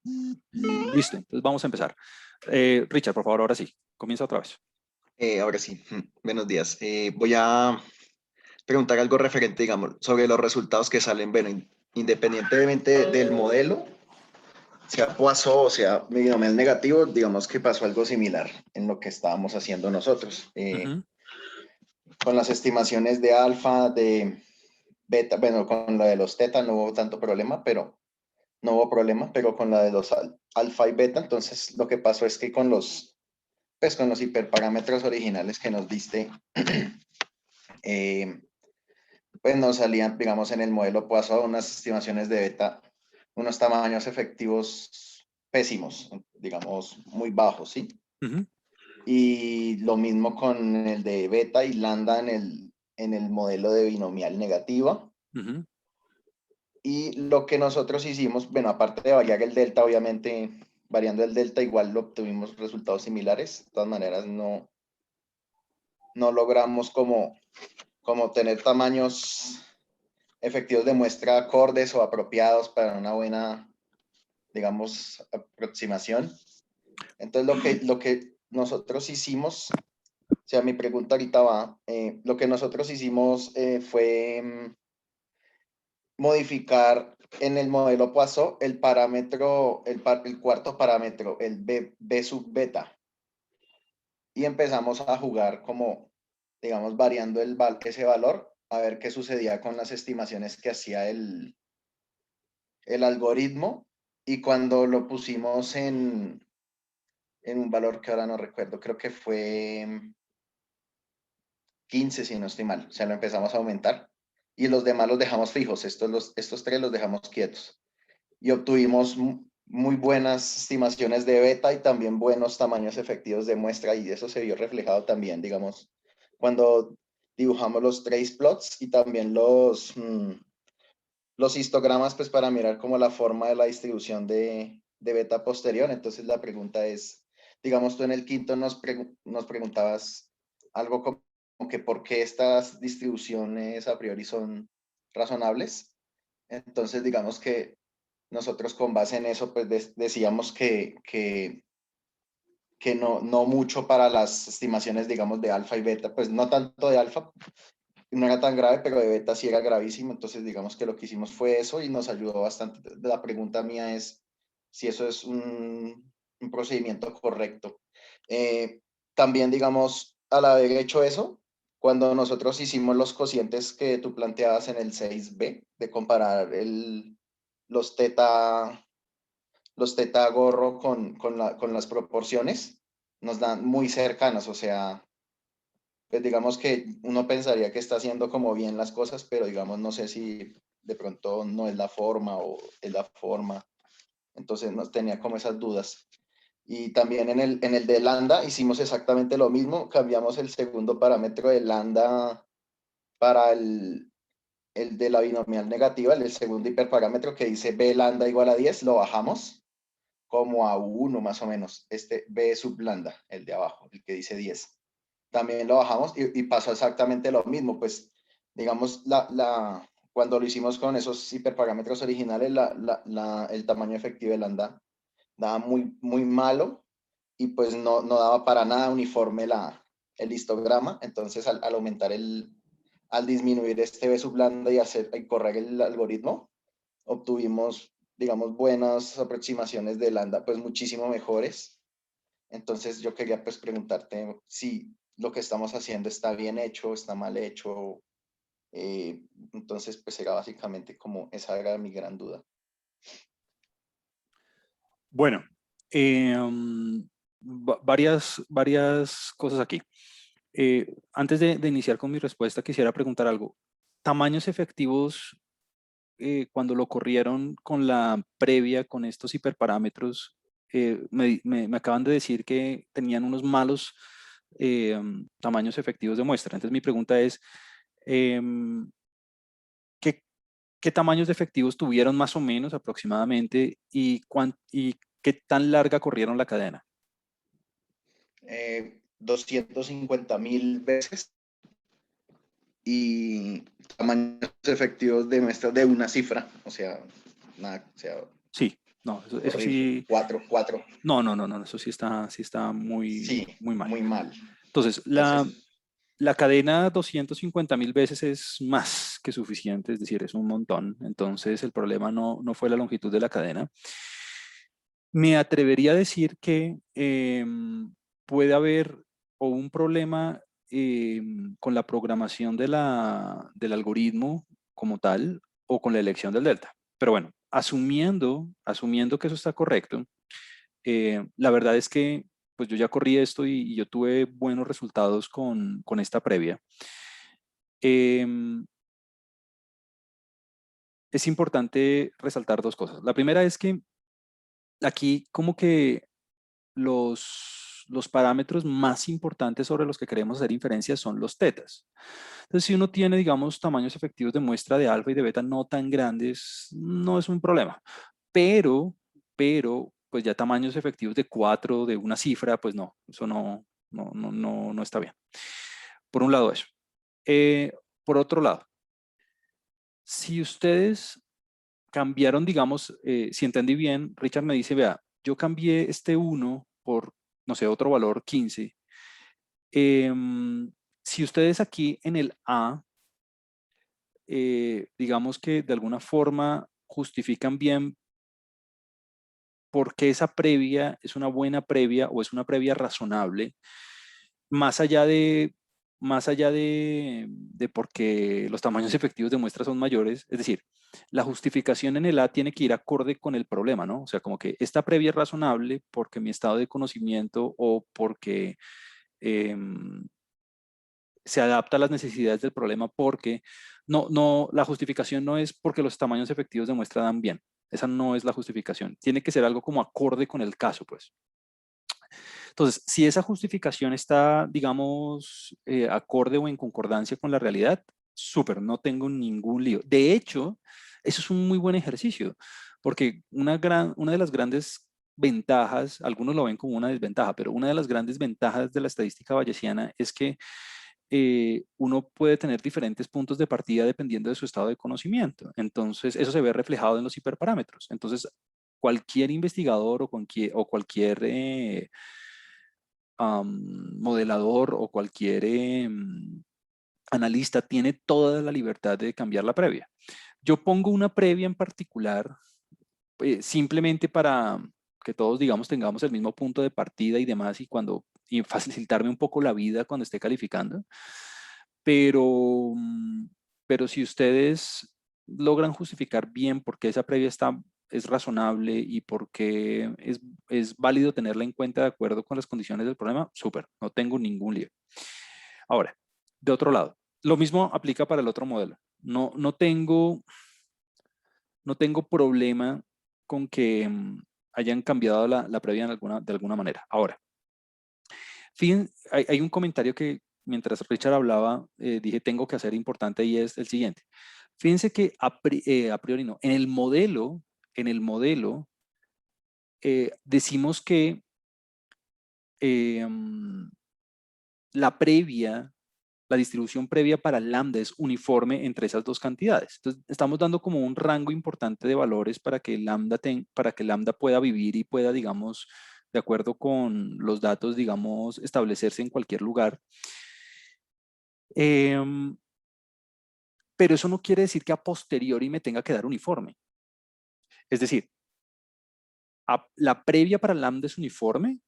Listo, entonces vamos a empezar. Richard, por favor, ahora sí, comienza otra vez. Ahora sí, buenos días. Voy a preguntar algo referente, digamos, sobre los resultados que salen, bueno, independientemente del modelo, sea Poisson o sea binomial negativo, digamos que pasó algo similar en lo que estábamos haciendo nosotros. Con las estimaciones de alfa, de beta, bueno, con la de los teta no hubo tanto problema, pero no hubo problema, pero con la de los alfa y beta, entonces lo que pasó es que con los hiperparámetros originales que nos diste, eh, pues nos salían, digamos, en el modelo Poisson unas estimaciones de beta, unos tamaños efectivos pésimos, digamos, muy bajos, ¿sí? Ujú. Y lo mismo con el de beta y lambda en el modelo de binomial negativa. Ujú. Y lo que nosotros hicimos, bueno, aparte de variar el delta, obviamente, variando el delta igual obtuvimos resultados similares. De todas maneras, no logramos como tener tamaños efectivos de muestra acordes o apropiados para una buena, digamos, aproximación. Entonces, lo que nosotros hicimos, o sea, mi pregunta ahorita va, lo que nosotros hicimos fue modificar en el modelo Poisson el parámetro, el cuarto parámetro, el B sub beta, y empezamos a jugar como, digamos, variando ese valor, a ver qué sucedía con las estimaciones que hacía el algoritmo, y cuando lo pusimos en un valor que ahora no recuerdo, creo que fue 15 si no estoy mal, o sea, lo empezamos a aumentar, y los demás los dejamos fijos, estos tres los dejamos quietos, y obtuvimos muy buenas estimaciones de beta y también buenos tamaños efectivos de muestra, y eso se vio reflejado también, digamos, cuando dibujamos los trace plots y también los histogramas, pues para mirar como la forma de la distribución de beta posterior. Entonces la pregunta es, digamos, tú en el quinto nos preguntabas algo como que por qué estas distribuciones a priori son razonables. Entonces, digamos que nosotros con base en eso, pues decíamos que no mucho para las estimaciones, digamos, de alfa y beta, pues no tanto de alfa, no era tan grave, pero de beta sí era gravísimo. Entonces, digamos que lo que hicimos fue eso y nos ayudó bastante. La pregunta mía es si eso es un procedimiento correcto. También, digamos, al haber hecho eso, cuando nosotros hicimos los cocientes que tú planteabas en el 6B, de comparar los teta, los teta gorro con las proporciones, nos dan muy cercanas, o sea, pues digamos que uno pensaría que está haciendo como bien las cosas, pero digamos, no sé si de pronto no es la forma o es la forma. Entonces nos tenía como esas dudas. Y también en el de lambda hicimos exactamente lo mismo, cambiamos el segundo parámetro de lambda para el de la binomial negativa, el segundo hiperparámetro que dice b lambda igual a 10, lo bajamos como a 1 más o menos, este b sub lambda, el de abajo, el que dice 10 también lo bajamos y pasó exactamente lo mismo. Pues, digamos, cuando lo hicimos con esos hiperparámetros originales, el tamaño efectivo de lambda daba muy malo y pues no daba para nada uniforme el histograma. Entonces, al disminuir este B sub lambda y correr el algoritmo, obtuvimos, digamos, buenas aproximaciones de lambda, pues muchísimo mejores. Entonces yo quería pues preguntarte si lo que estamos haciendo está bien hecho, está mal hecho. Entonces pues era básicamente como esa era mi gran duda. Bueno, varias cosas aquí. Antes de iniciar con mi respuesta, quisiera preguntar algo. ¿Tamaños efectivos cuando lo corrieron con la previa, con estos hiperparámetros? Me acaban de decir que tenían unos malos tamaños efectivos de muestra. Entonces mi pregunta es, ¿qué, qué tamaños de efectivos tuvieron más o menos aproximadamente y qué tan larga corrieron la cadena? 250.000 veces y tamaños efectivos de muestras de una cifra, o sea, nada, o sea, Sí. No, eso Horrible. sí, 4. no, eso sí está muy, Sí, muy mal. muy mal. Entonces, Entonces, la cadena 250.000 veces es más que suficiente, es decir, es un montón. Entonces, el problema no fue la longitud de la cadena. Me atrevería a decir que puede haber o un problema con la programación del algoritmo como tal o con la elección del delta. Pero bueno, asumiendo que eso está correcto, la verdad es que pues yo ya corrí esto y yo tuve buenos resultados con esta previa. Em, es importante resaltar dos cosas. La primera es que aquí como que los parámetros más importantes sobre los que queremos hacer inferencias son los tetas. Entonces, si uno tiene, digamos, tamaños efectivos de muestra de alfa y de beta no tan grandes, no es un problema. Pero, pues ya tamaños efectivos de 4, de una cifra, pues no, eso no está bien. Por un lado eso. Por otro lado, si ustedes cambiaron, digamos, si entendí bien, Richard me dice, vea, yo cambié este 1 por, no sé, otro valor 15. Si ustedes aquí en el A, digamos que de alguna forma justifican bien por qué esa previa es una buena previa o es una previa razonable, más allá de, más allá de porque los tamaños efectivos de muestras son mayores, es decir, la justificación en el A tiene que ir acorde con el problema, ¿no? O sea, como que esta previa es razonable porque mi estado de conocimiento o porque se adapta a las necesidades del problema porque la justificación no es porque los tamaños efectivos de muestra dan bien. Esa no es la justificación. Tiene que ser algo como acorde con el caso, pues. Entonces, si esa justificación está, digamos, acorde o en concordancia con la realidad, súper, no tengo ningún lío. De hecho, eso es un muy buen ejercicio, porque una de las grandes ventajas, algunos lo ven como una desventaja, pero una de las grandes ventajas de la estadística bayesiana es que uno puede tener diferentes puntos de partida dependiendo de su estado de conocimiento. Entonces, eso se ve reflejado en los hiperparámetros. Entonces, cualquier investigador o cualquier modelador o cualquier analista tiene toda la libertad de cambiar la previa. Yo pongo una previa en particular simplemente para que todos, digamos, tengamos el mismo punto de partida y demás y facilitarme un poco la vida cuando esté calificando. Pero, pero si ustedes logran justificar bien por qué esa previa es razonable y por qué es válido tenerla en cuenta de acuerdo con las condiciones del problema, súper, no tengo ningún lío. Ahora, de otro lado, lo mismo aplica para el otro modelo. No tengo problema con que hayan cambiado la previa de alguna manera. Ahora, hay un comentario que mientras Richard hablaba, dije tengo que hacer importante y es el siguiente. Fíjense que a priori no, en el modelo decimos que la previa, la distribución previa para lambda es uniforme entre esas dos cantidades. Entonces, estamos dando como un rango importante de valores para que lambda pueda vivir y pueda, digamos, de acuerdo con los datos, digamos, establecerse en cualquier lugar. Em, pero eso no quiere decir que a posteriori me tenga que dar uniforme. Es decir, la previa para lambda es uniforme,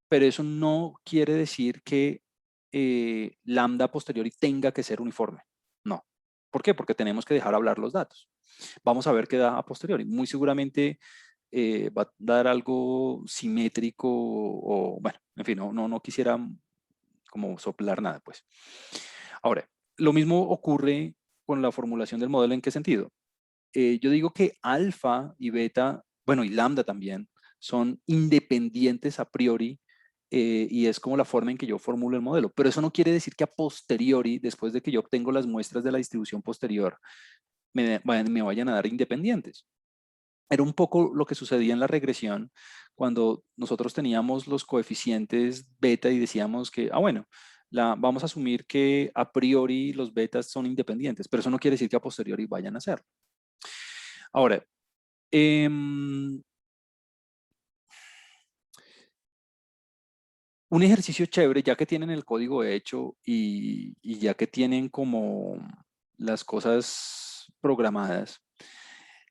pero eso no quiere decir que lambda a posteriori tenga que ser uniforme. No. ¿Por qué? Porque tenemos que dejar hablar los datos. Vamos a ver qué da a posteriori. Muy seguramente va a dar algo simétrico o, bueno, en fin, no quisiera como soplar nada, pues. Ahora, lo mismo ocurre con la formulación del modelo. ¿En qué sentido? Yo digo que alfa y beta, bueno, y lambda también, son independientes a priori y es como la forma en que yo formulo el modelo. Pero eso no quiere decir que a posteriori, después de que yo obtengo las muestras de la distribución posterior, me vayan a dar independientes. Era un poco lo que sucedía en la regresión cuando nosotros teníamos los coeficientes beta y decíamos que, bueno, vamos a asumir que a priori los betas son independientes, pero eso no quiere decir que a posteriori vayan a ser. Ahora, Em, un ejercicio chévere, ya que tienen el código hecho y ya que tienen como las cosas programadas,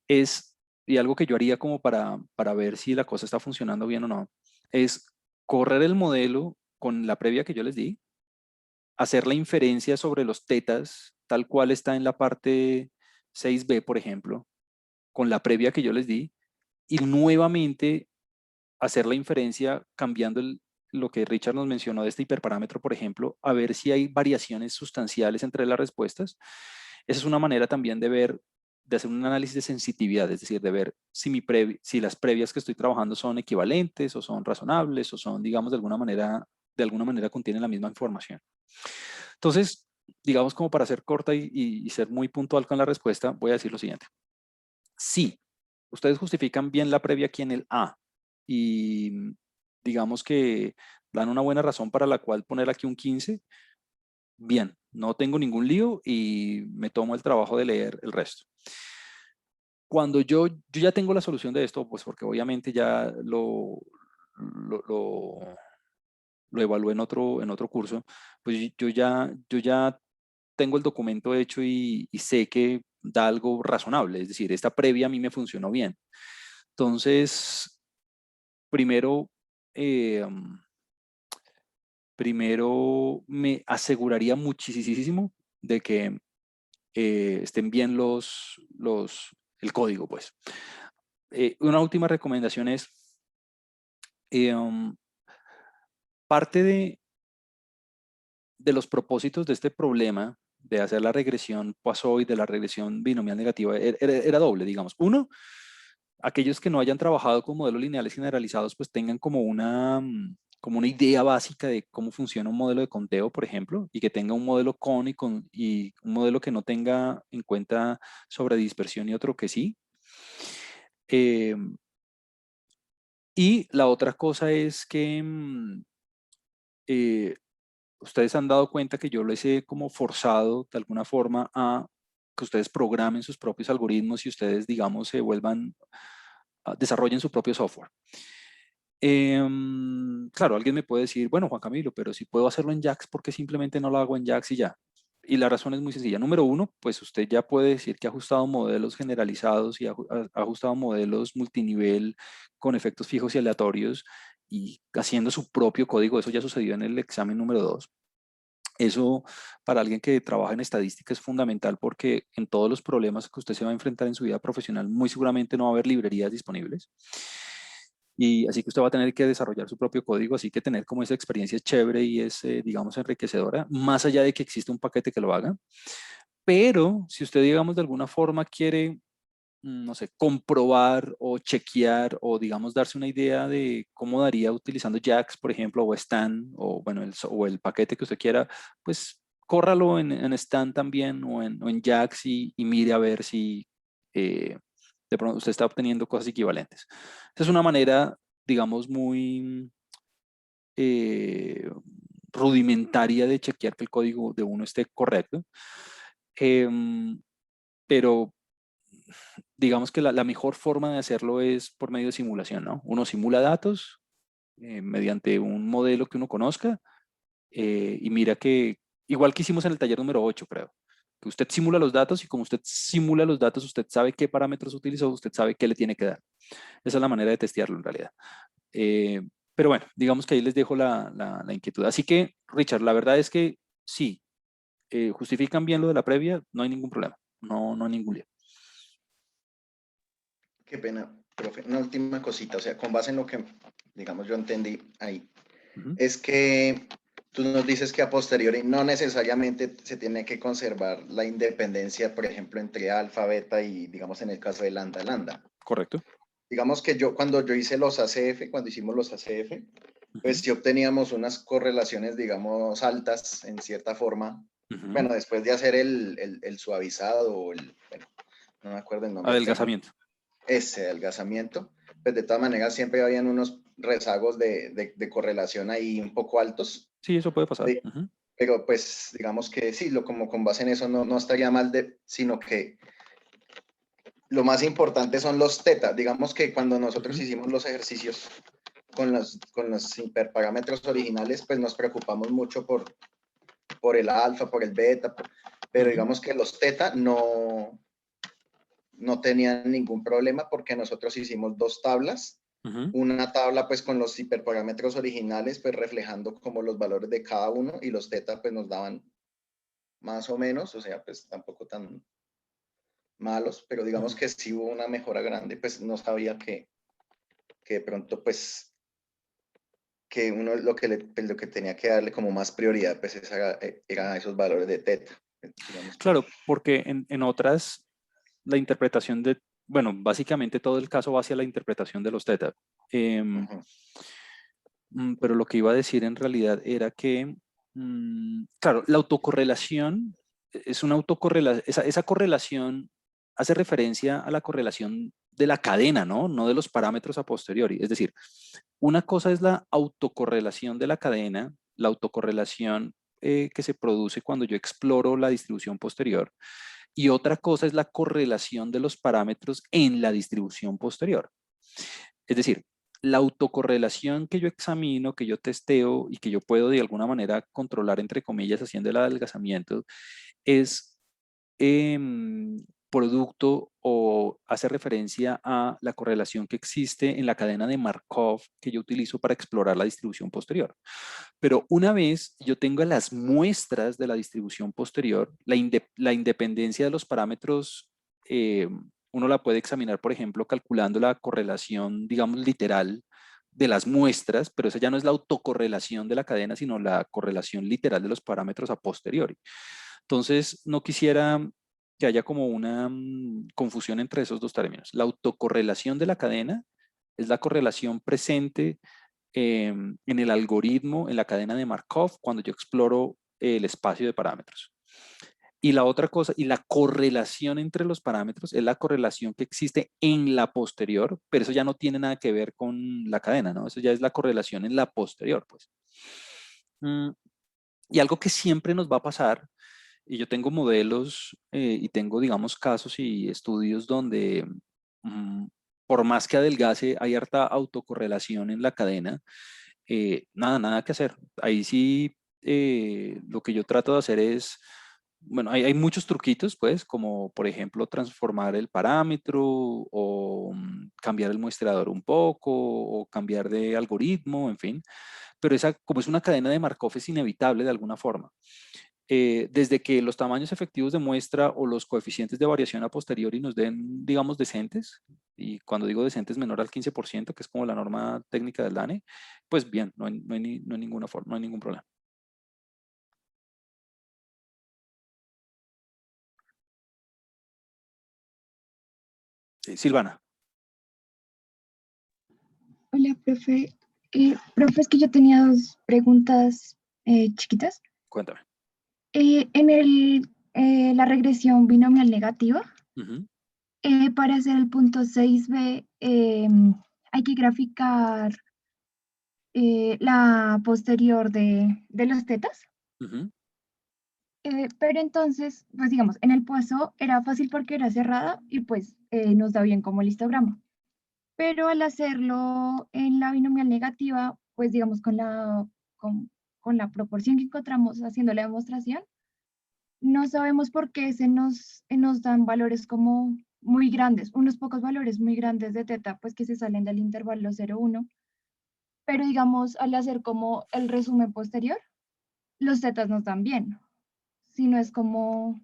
es, y algo que yo haría como para ver si la cosa está funcionando bien o no, es correr el modelo con la previa que yo les di, hacer la inferencia sobre los tetas, tal cual está en la parte 6b, por ejemplo, con la previa que yo les di, y nuevamente hacer la inferencia cambiando lo que Richard nos mencionó de este hiperparámetro, por ejemplo, a ver si hay variaciones sustanciales entre las respuestas. Esa es una manera también de ver, de hacer un análisis de sensitividad, es decir, de ver si las previas que estoy trabajando son equivalentes o son razonables o son, digamos, de alguna manera contienen la misma información. Entonces, digamos, como para ser corta y ser muy puntual con la respuesta, voy a decir lo siguiente. Si ustedes justifican bien la previa aquí en el A y digamos que dan una buena razón para la cual poner aquí un 15, bien, no tengo ningún lío y me tomo el trabajo de leer el resto. Cuando yo ya tengo la solución de esto, pues porque obviamente ya lo evalué en otro curso, pues yo ya tengo el documento hecho y sé que da algo razonable, es decir, esta previa a mí me funcionó bien. Entonces, primero, eh, primero me aseguraría muchísimo de que estén bien el código, pues. Una última recomendación es, eh, um, parte de los propósitos de este problema de hacer la regresión Poisson y de la regresión binomial negativa era doble, digamos. Uno, aquellos que no hayan trabajado con modelos lineales generalizados, pues tengan como una idea básica de cómo funciona un modelo de conteo, por ejemplo, y que tenga un modelo y un modelo que no tenga en cuenta sobre dispersión y otro que sí. Eh, y la otra cosa es que eh, ustedes han dado cuenta que yo les he como forzado de alguna forma a que ustedes programen sus propios algoritmos y ustedes, digamos, desarrollen su propio software. Claro, alguien me puede decir, bueno, Juan Camilo, pero si puedo hacerlo en JAX, ¿por qué simplemente no lo hago en JAX y ya? Y la razón es muy sencilla. Número uno, pues usted ya puede decir que ha ajustado modelos generalizados y ha ajustado modelos multinivel con efectos fijos y aleatorios y haciendo su propio código. Eso ya sucedió en el examen número 2. Eso para alguien que trabaja en estadística es fundamental porque en todos los problemas que usted se va a enfrentar en su vida profesional, muy seguramente no va a haber librerías disponibles. Y así que usted va a tener que desarrollar su propio código, así que tener como esa experiencia es chévere y es, digamos, enriquecedora, más allá de que existe un paquete que lo haga. Pero si usted, digamos, de alguna forma quiere, no sé, comprobar o chequear o, digamos, darse una idea de cómo daría utilizando JAX, por ejemplo, o Stan, o bueno, o el paquete que usted quiera, pues córralo en Stan también o en JAX y mire a ver si de pronto usted está obteniendo cosas equivalentes. Esa es una manera, digamos, muy eh, rudimentaria de chequear que el código de uno esté correcto. Pero digamos que la mejor forma de hacerlo es por medio de simulación, ¿no? Uno simula datos mediante un modelo que uno conozca y mira que, igual que hicimos en el taller número 8, creo, que usted simula los datos y como usted simula los datos, usted sabe qué parámetros utilizó, usted sabe qué le tiene que dar. Esa es la manera de testearlo en realidad. Eh, pero bueno, digamos que ahí les dejo la inquietud. Así que, Richard, la verdad es que sí, justifican bien lo de la previa, no hay ningún problema, no hay ningún lío. Qué pena, profe. Una última cosita, o sea, con base en lo que, digamos, yo entendí ahí, es que tú nos dices que a posteriori no necesariamente se tiene que conservar la independencia, por ejemplo, entre alfa, beta y, digamos, en el caso de lambda, lambda. Correcto. Digamos que cuando yo hice los ACF, cuando hicimos los ACF, pues Ujú, sí obteníamos unas correlaciones, digamos, altas en cierta forma. ujú. Bueno, después de hacer el suavizado o bueno, no me acuerdo el nombre técnico, Adelgazamiento. ese adelgazamiento, pues de todas maneras siempre habían unos rezagos de correlación ahí un poco altos, Sí, eso puede pasar. de- pero pues digamos que sí, como con base en eso no estaría mal, sino que lo más importante son los teta. Digamos que cuando nosotros hicimos los ejercicios con los hiperparámetros originales, pues nos preocupamos mucho por el alfa, por el beta, pero digamos que los teta no tenían ningún problema porque nosotros hicimos dos tablas. Una tabla pues con los hiperparámetros originales pues reflejando como los valores de cada uno y los teta pues nos daban más o menos, o sea pues tampoco tan malos, pero digamos que sí hubo una mejora grande, pues no sabía que de pronto pues que uno lo que tenía que darle como más prioridad pues era esos valores de teta. Digamos que... Claro, porque en otras la interpretación de, bueno, básicamente todo el caso va hacia la interpretación de los teta. Pero lo que iba a decir en realidad era que, claro, la autocorrelación es una autocorrelación, esa correlación hace referencia a la correlación de la cadena, ¿no? No de los parámetros a posteriori. Es decir, una cosa es la autocorrelación de la cadena, la autocorrelación que se produce cuando yo exploro la distribución posterior, y otra cosa es la correlación de los parámetros en la distribución posterior. Es decir, la autocorrelación que yo examino, que yo testeo y que yo puedo de alguna manera controlar, entre comillas, haciendo el adelgazamiento, es producto o hace referencia a la correlación que existe en la cadena de Markov que yo utilizo para explorar la distribución posterior. Pero una vez yo tenga las muestras de la distribución posterior, la independencia de los parámetros, uno la puede examinar, por ejemplo, calculando la correlación, digamos, literal de las muestras, pero esa ya no es la autocorrelación de la cadena, sino la correlación literal de los parámetros a posteriori. Entonces, no quisiera que haya como una confusión entre esos dos términos. La autocorrelación de la cadena es la correlación presente en el algoritmo, en la cadena de Markov, cuando yo exploro el espacio de parámetros. Y la otra cosa, y la correlación entre los parámetros es la correlación que existe en la posterior, pero eso ya no tiene nada que ver con la cadena, ¿no? Eso ya es la correlación en la posterior, pues. Y algo que siempre nos va a pasar, y yo tengo modelos y tengo, digamos, casos y estudios donde por más que adelgace, hay harta autocorrelación en la cadena. Nada que hacer. Ahí sí, lo que yo trato de hacer es, bueno, hay muchos truquitos, pues, como por ejemplo transformar el parámetro o cambiar el muestreador un poco o cambiar de algoritmo, en fin. Pero esa, como es una cadena de Markov, es inevitable de alguna forma. Desde que los tamaños efectivos de muestra o los coeficientes de variación a posteriori nos den, digamos, decentes, y cuando digo decentes menor al 15%, que es como la norma técnica del DANE, pues bien, no hay ninguna forma, no hay ningún problema. Silvana. Hola, profe. Profe, es que yo tenía dos preguntas chiquitas. Cuéntame. La regresión binomial negativa, Uh-huh. para hacer el punto 6b, hay que graficar la posterior de los tetas. Uh-huh. Pero entonces, pues digamos, en el Poisson era fácil porque era cerrada y pues nos da bien como el histograma. Pero al hacerlo en la binomial negativa, pues digamos con la proporción que encontramos haciendo la demostración, no sabemos por qué nos dan valores como muy grandes, unos pocos valores muy grandes de teta, pues que se salen del intervalo 0,1, pero digamos al hacer como el resumen posterior, los tetas nos dan bien, si no es como,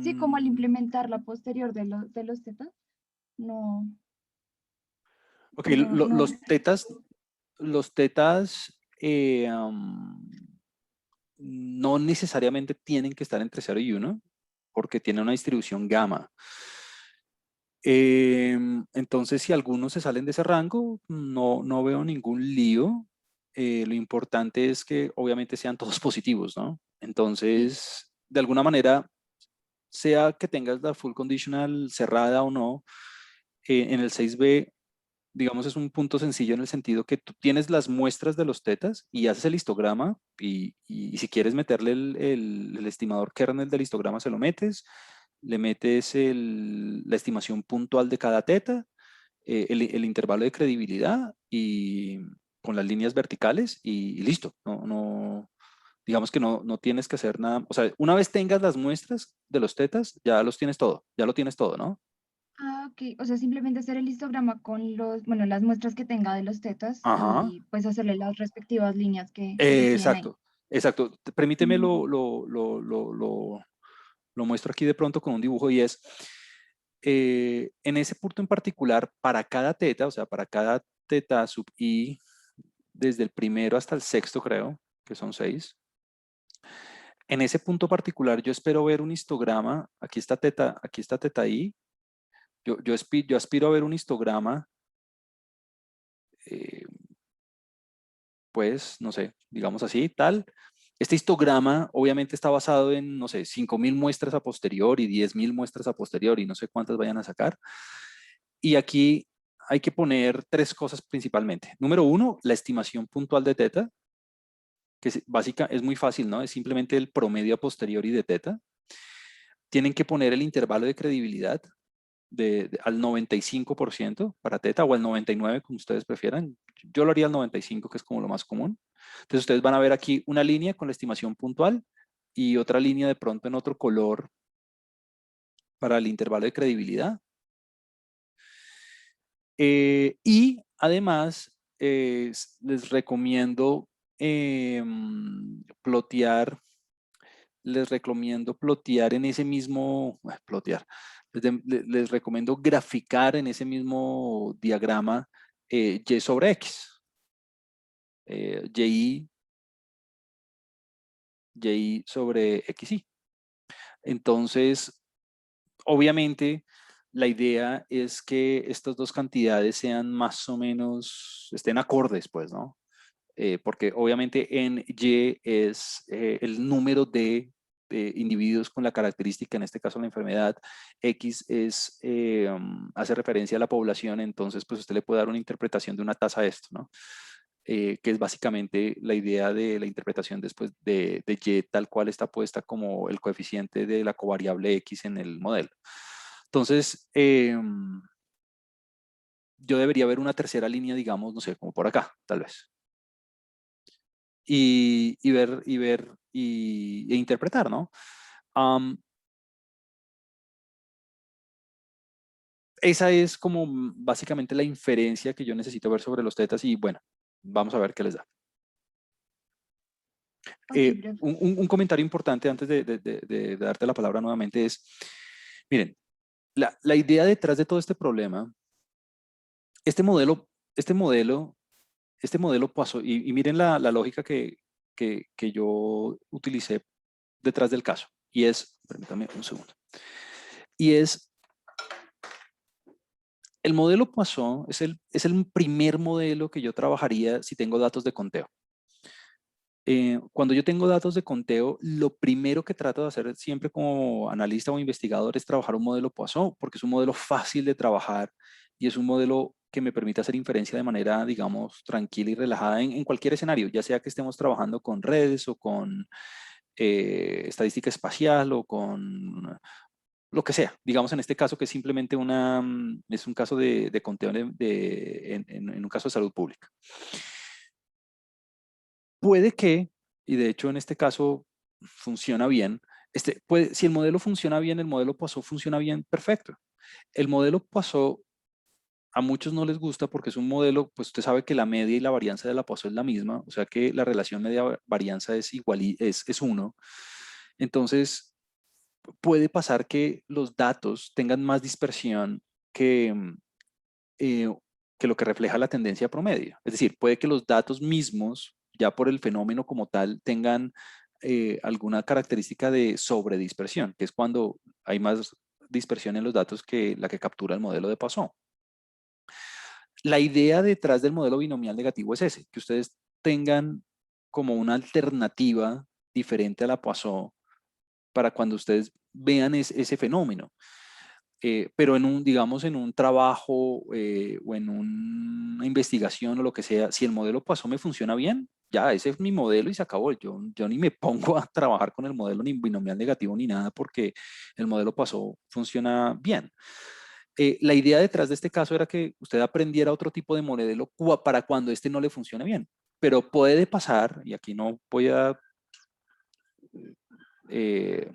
sí, como al implementar la posterior de los tetas, no, Ok, no. los tetas no necesariamente tienen que estar entre 0 y 1 porque tienen una distribución gamma. Entonces, si algunos se salen de ese rango, no veo ningún lío. Lo importante es que obviamente sean todos positivos, ¿no? Entonces, de alguna manera, sea que tengas la full conditional cerrada o no, en el 6B, digamos, es un punto sencillo en el sentido que tú tienes las muestras de los tetas y haces el histograma y si quieres meterle el estimador kernel del histograma, se lo metes le metes la estimación puntual de cada teta, el intervalo de credibilidad y con las líneas verticales y listo. Digamos que no tienes que hacer nada. O sea, una vez tengas las muestras de los tetas, ya lo tienes todo, ¿no? Ah, ok. O sea, simplemente hacer el histograma con bueno, las muestras que tenga de los tetas Ajá. y pues hacerle las respectivas líneas que se piden ahí. Exacto. Permíteme Mm, lo muestro aquí de pronto con un dibujo y es, en ese punto en particular, para cada teta, o sea, para cada teta sub i, desde el primero hasta el sexto, creo, que son 6. En ese punto particular, yo espero ver un histograma. Aquí está teta i. Yo aspiro a ver un histograma, eh, pues, no sé, digamos así, tal. Este histograma obviamente está basado en, no sé, 5.000 muestras a posteriori, 10.000 muestras a posteriori, no sé cuántas vayan a sacar. Y aquí hay que poner 3 cosas principalmente. Número 1, la estimación puntual de teta, que es muy fácil, ¿no? Es simplemente el promedio a posteriori de teta. Tienen que poner el intervalo de credibilidad al 95% para teta o al 99%, como ustedes prefieran. Yo lo haría al 95%, que es como lo más común. Entonces ustedes van a ver aquí una línea con la estimación puntual y otra línea de pronto en otro color para el intervalo de credibilidad. Y además les recomiendo plotear en ese mismo, les recomiendo graficar en ese mismo diagrama y sobre x, y sobre xy. Entonces, obviamente, la idea es que estas dos cantidades sean más o menos, estén acordes, pues, ¿no? Porque obviamente en Y es el número de individuos con la característica, en este caso la enfermedad. X hace referencia a la población, entonces pues usted le puede dar una interpretación de una tasa a esto, ¿no? Que es básicamente la idea de la interpretación después de Y tal cual está puesta como el coeficiente de la covariable X en el modelo. Entonces, yo debería ver una tercera línea, digamos, no sé, como por acá, tal vez. E interpretar, ¿no? Esa es como básicamente la inferencia que yo necesito ver sobre los tetas y bueno, vamos a ver qué les da. ok, profe. Un comentario importante antes de darte la palabra nuevamente es, miren, la idea detrás de todo este problema, este modelo pasó, y miren la lógica que yo utilicé detrás del caso, y es, permítame un segundo, y es, el modelo Poisson es el primer modelo que yo trabajaría si tengo datos de conteo. Cuando yo tengo datos de conteo, lo primero que trato de hacer siempre como analista o investigador es trabajar un modelo Poisson, porque es un modelo fácil de trabajar y es un modelo que me permite hacer inferencia de manera, digamos, tranquila y relajada en cualquier escenario, ya sea que estemos trabajando con redes o con estadística espacial o con lo que sea. Digamos en este caso que es simplemente es un caso de conteo en un caso de salud pública. Puede que, y de hecho en este caso funciona bien, si el modelo funciona bien, el modelo Poisson funciona bien, perfecto. El modelo Poisson a muchos no les gusta porque es un modelo, pues usted sabe que la media y la varianza de la Poisson es la misma, o sea que la relación media-varianza es igual y es 1. Entonces, puede pasar que los datos tengan más dispersión que, eh, que lo que refleja la tendencia promedio. Es decir, puede que los datos mismos, ya por el fenómeno como tal, tengan alguna característica de sobredispersión, que es cuando hay más dispersión en los datos que la que captura el modelo de Poisson. La idea detrás del modelo binomial negativo es ese, que ustedes tengan como una alternativa diferente a la Poisson para cuando ustedes vean ese fenómeno. Pero digamos, en un trabajo o en una investigación o lo que sea, si el modelo Poisson me funciona bien, ya, ese es mi modelo y se acabó. Yo ni me pongo a trabajar con el modelo ni binomial negativo ni nada porque el modelo pasó, funciona bien. La idea detrás de este caso era que usted aprendiera otro tipo de modelo para cuando este no le funcione bien. Pero puede pasar, y aquí no voy a eh,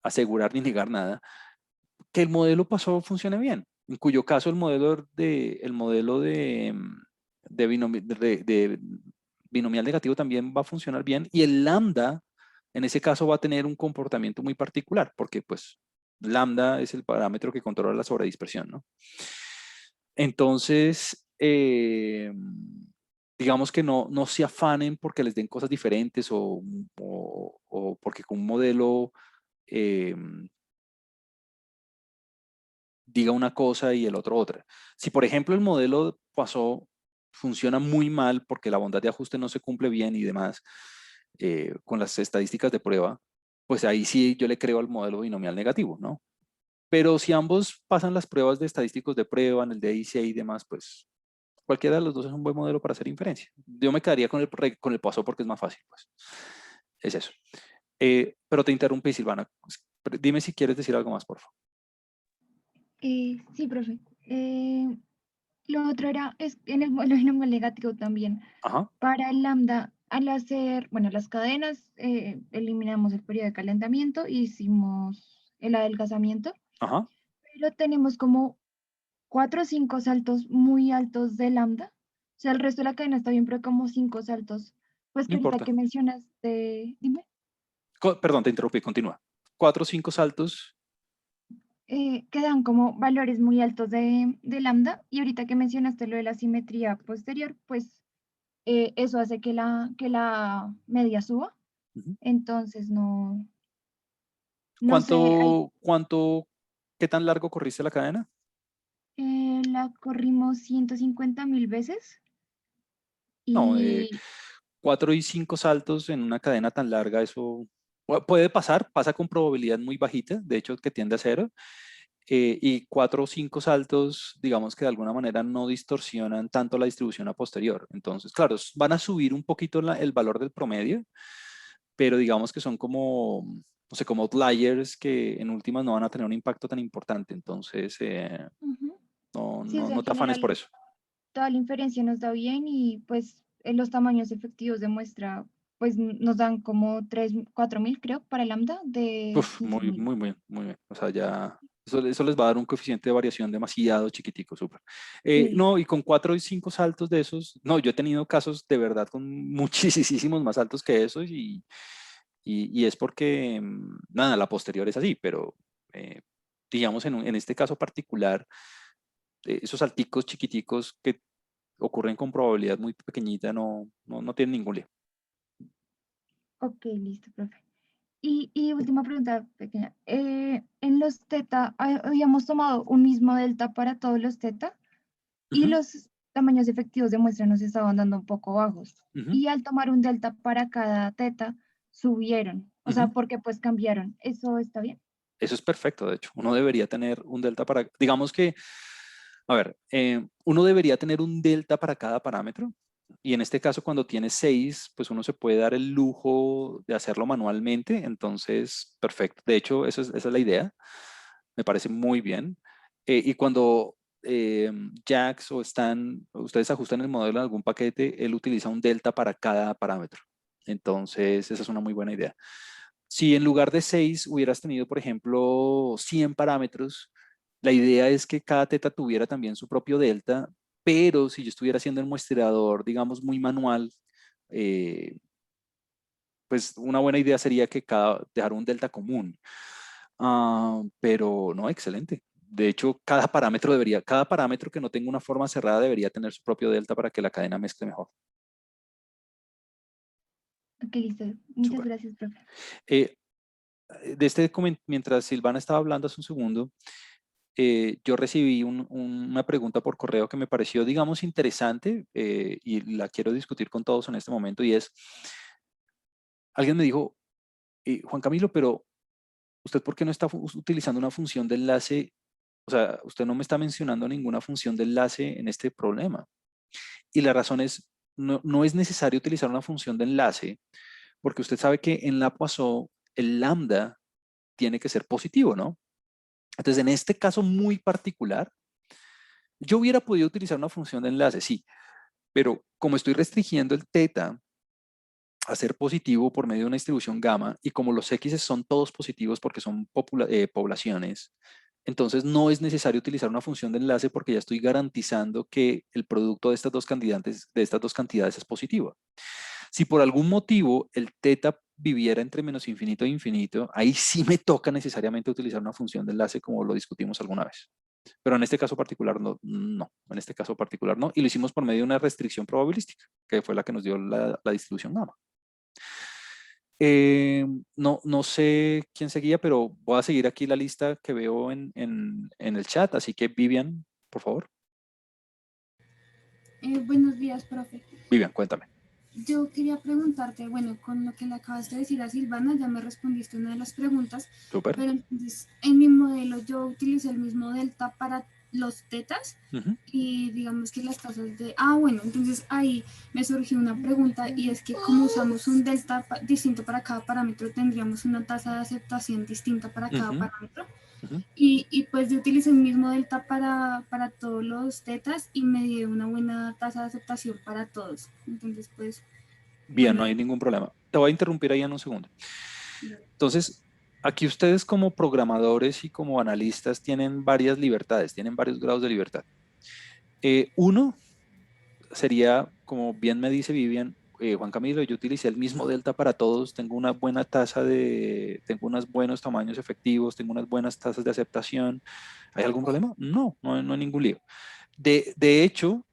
asegurar ni negar nada, que el modelo pasó funcione bien, en cuyo caso el modelo de binomial negativo también va a funcionar bien y el lambda en ese caso va a tener un comportamiento muy particular porque pues lambda es el parámetro que controla la sobredispersión, ¿no? Entonces, digamos que no se afanen porque les den cosas diferentes o porque con un modelo eh, diga una cosa y el otro otra. Si, por ejemplo, el modelo pasó, funciona muy mal porque la bondad de ajuste no se cumple bien y demás con las estadísticas de prueba, pues ahí sí yo le creo al modelo binomial negativo, ¿no? Pero si ambos pasan las pruebas de estadísticos de prueba, en el de ICA y demás, pues cualquiera de los dos es un buen modelo para hacer inferencia. Yo me quedaría con el paso porque es más fácil, pues. Es eso. Pero te interrumpí, Silvana. Dime si quieres decir algo más, por favor. Sí, profe. Lo otro era, es en el modelo binomial negativo también. Ajá, Para el lambda, al hacer, bueno, las cadenas, eliminamos el periodo de calentamiento, hicimos el adelgazamiento, ajá. pero tenemos como 4 o 5 saltos muy altos de lambda. O sea, el resto de la cadena está bien, pero como 5 saltos. Pues No que ahorita importa. que mencionaste, dime, Perdón, te interrumpí, continúa. 4 o 5 saltos. quedan como valores muy altos de lambda. Y ahorita que mencionaste lo de la simetría posterior, pues eso hace que la media suba. Ujú. Entonces, no sé, ¿Qué tan largo corriste la cadena? la corrimos 150.000 veces No, y 4 y 5 saltos en una cadena tan larga, eso puede pasar, pasa con probabilidad muy bajita, de hecho que tiende a cero. Y 4 o 5 saltos, digamos que de alguna manera no distorsionan tanto la distribución a posterior. Entonces, claro, van a subir un poquito el valor del promedio, pero digamos que son como, no sé, como outliers que en últimas no van a tener un impacto tan importante. Entonces, ujú, sí, o sea, no en te afanes por general eso. toda la inferencia nos da bien y pues los tamaños efectivos de muestra pues nos dan como 3, 4.000 creo para el lambda de Uf, quince muy, mil. muy bien, muy bien. O sea, ya, eso les va a dar un coeficiente de variación demasiado chiquitico, súper. Sí. No, y con 4 y 5 saltos de esos, no, yo he tenido casos de verdad con muchísimos más altos que esos y es porque, nada, la posterior es así, pero digamos en este caso particular, esos salticos chiquiticos que ocurren con probabilidad muy pequeñita no tienen ningún lío. Ok, listo, profe. Y última pregunta pequeña. En los teta, habíamos tomado un mismo delta para todos los teta y Ujú, los tamaños efectivos de muestra nos estaban dando un poco bajos. ujú, Y al tomar un delta para cada teta, subieron. O sea, ujú. porque pues cambiaron. ¿Eso está bien? Eso es perfecto, de hecho. Uno debería tener un delta para, digamos que, a ver, uno debería tener un delta para cada parámetro. Y en este caso, cuando tiene 6, pues uno se puede dar el lujo de hacerlo manualmente. Entonces, perfecto. De hecho, esa es la idea. Me parece muy bien. Y cuando Jax o Stan, ustedes ajustan el modelo en algún paquete, él utiliza un delta para cada parámetro. Entonces, esa es una muy buena idea. Si en lugar de 6 hubieras tenido, por ejemplo, 100 parámetros, la idea es que cada teta tuviera también su propio delta, pero si yo estuviera haciendo el muestreador, digamos, muy manual, eh, pues una buena idea sería que dejar un delta común. Pero no, excelente. De hecho, cada parámetro que no tenga una forma cerrada debería tener su propio delta para que la cadena mezcle mejor. Ok, listo. Muchas Súper. gracias, profe. Eh, mientras Silvana estaba hablando hace un segundo, yo recibí una pregunta por correo que me pareció, digamos, interesante y la quiero discutir con todos en este momento y es, alguien me dijo, Juan Camilo, pero ¿usted por qué no está utilizando una función de enlace? O sea, usted no me está mencionando ninguna función de enlace en este problema. Y la razón es no es necesario utilizar una función de enlace, porque usted sabe que en la Poisson el lambda tiene que ser positivo, ¿no? Entonces, en este caso muy particular, yo hubiera podido utilizar una función de enlace, sí, pero como estoy restringiendo el teta a ser positivo por medio de una distribución gamma, y como los X son todos positivos porque son poblaciones, entonces no es necesario utilizar una función de enlace porque ya estoy garantizando que el producto de estas dos cantidades es positivo. Si por algún motivo el teta viviera entre menos infinito e infinito, ahí sí me toca necesariamente utilizar una función de enlace como lo discutimos alguna vez. Pero en este caso particular en este caso particular no, y lo hicimos por medio de una restricción probabilística, que fue la que nos dio la distribución gamma. No sé quién seguía, pero voy a seguir aquí la lista que veo en el chat, así que Vivian, por favor. Buenos días, profe. Vivian, cuéntame. Yo quería preguntarte, bueno, con lo que le acabas de decir a Silvana, ya me respondiste una de las preguntas, Súper. pero entonces en mi modelo yo utilicé el mismo delta para los tetas y digamos que las tasas de... bueno, entonces ahí me surgió una pregunta y es que como usamos un delta distinto para cada parámetro, tendríamos una tasa de aceptación distinta para cada parámetro. Y pues yo utilicé el mismo delta para todos los tetas y me dio una buena tasa de aceptación para todos. Entonces, pues... Bien, bueno, no hay ningún problema. Te voy a interrumpir ahí en un segundo. Entonces, aquí ustedes como programadores y como analistas tienen varias libertades, tienen varios grados de libertad. Uno sería, como bien me dice Vivian, Juan Camilo, yo utilicé el mismo delta para todos, tengo una buena tengo unos buenos tamaños efectivos, tengo unas buenas tasas de aceptación. ¿Hay algún problema? No hay ningún lío. De hecho,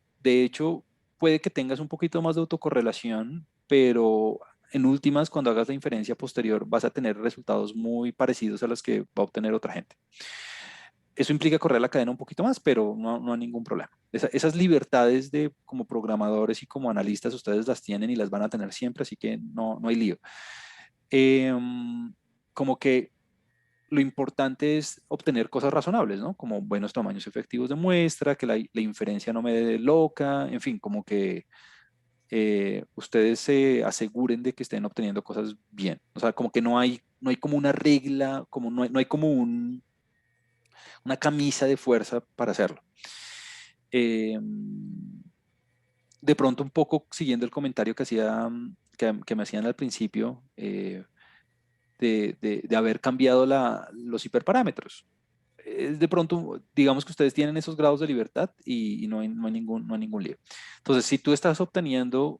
puede que tengas un poquito más de autocorrelación, pero en últimas, cuando hagas la inferencia posterior, vas a tener resultados muy parecidos a los que va a obtener otra gente. Eso implica correr la cadena un poquito más, pero no hay ningún problema. Esas libertades como programadores y como analistas, ustedes las tienen y las van a tener siempre, así que no hay lío. Como que lo importante es obtener cosas razonables, ¿no? Como buenos tamaños efectivos de muestra, que la inferencia no me dé loca, en fin, como que ustedes se aseguren de que estén obteniendo cosas bien. O sea, como que no hay como una regla, como no hay como una camisa de fuerza para hacerlo. De pronto, un poco siguiendo el comentario que me hacían al principio, de haber cambiado los hiperparámetros. De pronto, digamos que ustedes tienen esos grados de libertad y no hay ningún lío. Entonces, si tú estás obteniendo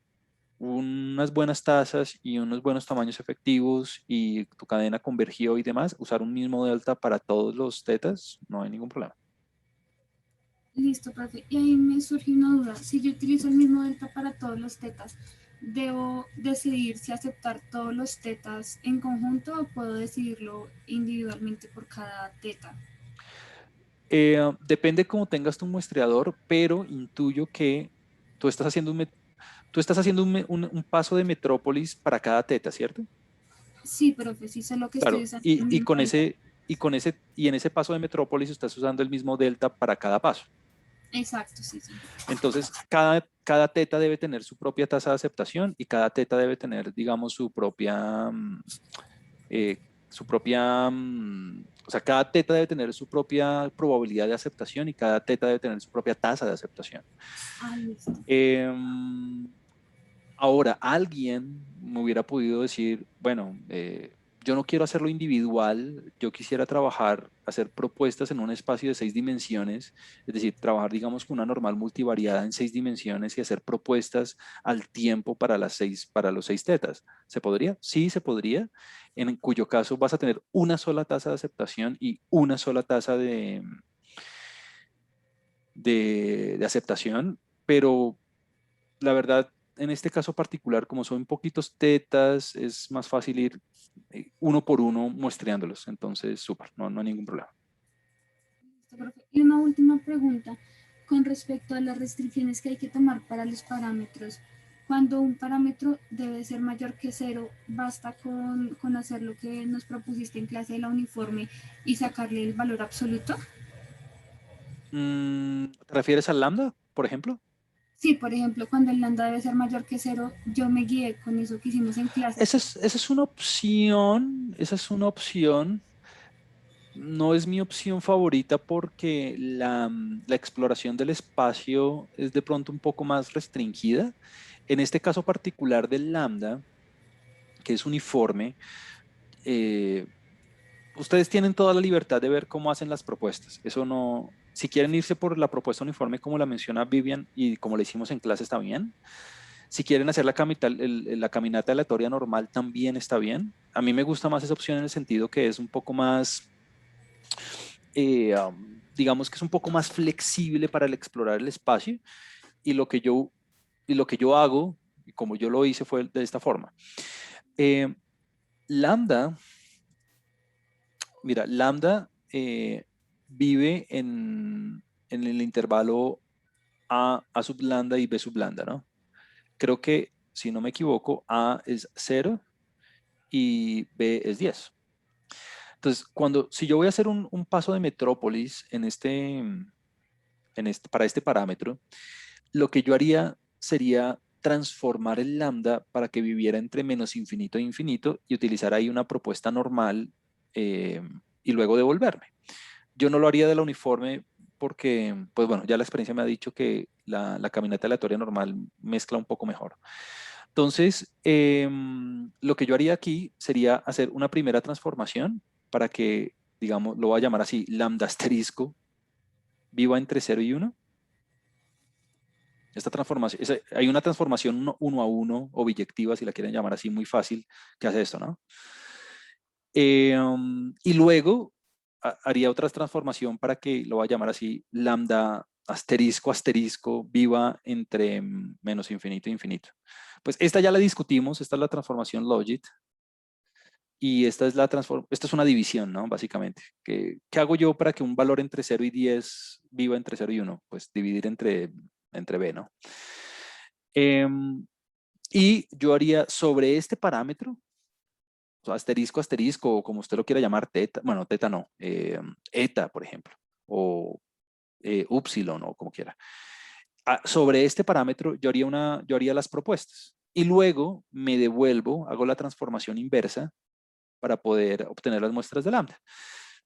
unas buenas tasas y unos buenos tamaños efectivos y tu cadena convergió y demás, usar un mismo delta para todos los tetas, no hay ningún problema. Listo, profe. Y ahí me surgió una duda. Si yo utilizo el mismo delta para todos los tetas, ¿debo decidir si aceptar todos los tetas en conjunto o puedo decidirlo individualmente por cada teta? Depende cómo tengas tu muestreador, pero intuyo que tú estás haciendo un paso de metrópolis para cada teta, ¿cierto? Sí, profe, sí sé lo que estoy Claro, usando. y en ese paso de metrópolis estás usando el mismo delta para cada paso. Exacto, sí. Entonces, cada teta debe tener su propia tasa de aceptación y cada teta debe tener, digamos, su propia, o sea, cada teta debe tener su propia probabilidad de aceptación y cada teta debe tener su propia tasa de aceptación. Listo. Ahora, alguien me hubiera podido decir, bueno, yo no quiero hacerlo individual, yo quisiera hacer propuestas en un espacio de 6 dimensiones, es decir, trabajar, digamos, con una normal multivariada en 6 dimensiones y hacer propuestas al tiempo para los 6 tetas. ¿Se podría? Sí, se podría, en cuyo caso vas a tener una sola tasa de aceptación y una sola tasa de aceptación, pero la verdad, en este caso particular, como son poquitos tetas, es más fácil ir uno por uno muestreándolos. Entonces, súper, no hay ningún problema. Listo, profe. Y una última pregunta con respecto a las restricciones que hay que tomar para los parámetros. Cuando un parámetro debe ser mayor que 0, ¿basta con hacer lo que nos propusiste en clase de la uniforme y sacarle el valor absoluto? ¿Te refieres al lambda, por ejemplo? Sí, por ejemplo, cuando el lambda debe ser mayor que 0, yo me guié con eso que hicimos en clase. Esa es una opción, esa es una opción. No es mi opción favorita porque la exploración del espacio es de pronto un poco más restringida. En este caso particular del lambda, que es uniforme, eh, ustedes tienen toda la libertad de ver cómo hacen las propuestas. Eso no, si quieren irse por la propuesta uniforme como la menciona Vivian y como le hicimos en clase está bien. Si quieren hacer la caminata aleatoria normal también está bien. A mí me gusta más esa opción en el sentido que es un poco más digamos que es un poco más flexible para el explorar el espacio y lo que yo hago, y como yo lo hice fue de esta forma. Lambda, mira, lambda vive en el intervalo A sub lambda y B sub lambda, ¿no? Creo que, si no me equivoco, A es 0 y B es 10. Entonces, si yo voy a hacer un paso de metrópolis para este parámetro, lo que yo haría sería transformar el lambda para que viviera entre menos infinito e infinito y utilizar ahí una propuesta normal y luego devolverme. Yo no lo haría de la uniforme porque, pues bueno, ya la experiencia me ha dicho que la caminata aleatoria normal mezcla un poco mejor. Entonces, lo que yo haría aquí sería hacer una primera transformación para que, digamos, lo voy a llamar así, lambda asterisco, viva entre 0 y 1. Esta transformación, hay una transformación uno a uno o biyectiva, si la quieren llamar así, muy fácil, que hace esto, ¿no? Y luego haría otra transformación para que lo voy a llamar así, lambda asterisco asterisco viva entre menos infinito e infinito. Pues esta ya la discutimos, esta es la transformación logit. Y esta es una división, ¿no? Básicamente. ¿Qué hago yo para que un valor entre 0 y 10 viva entre 0 y 1? Pues dividir entre b, ¿no? Y yo haría sobre este parámetro, o sea, asterisco, asterisco, o como usted lo quiera llamar, teta, bueno, teta no, eta, por ejemplo, o upsilon, o como quiera. Sobre este parámetro yo haría las propuestas. Y luego me devuelvo, hago la transformación inversa para poder obtener las muestras de lambda.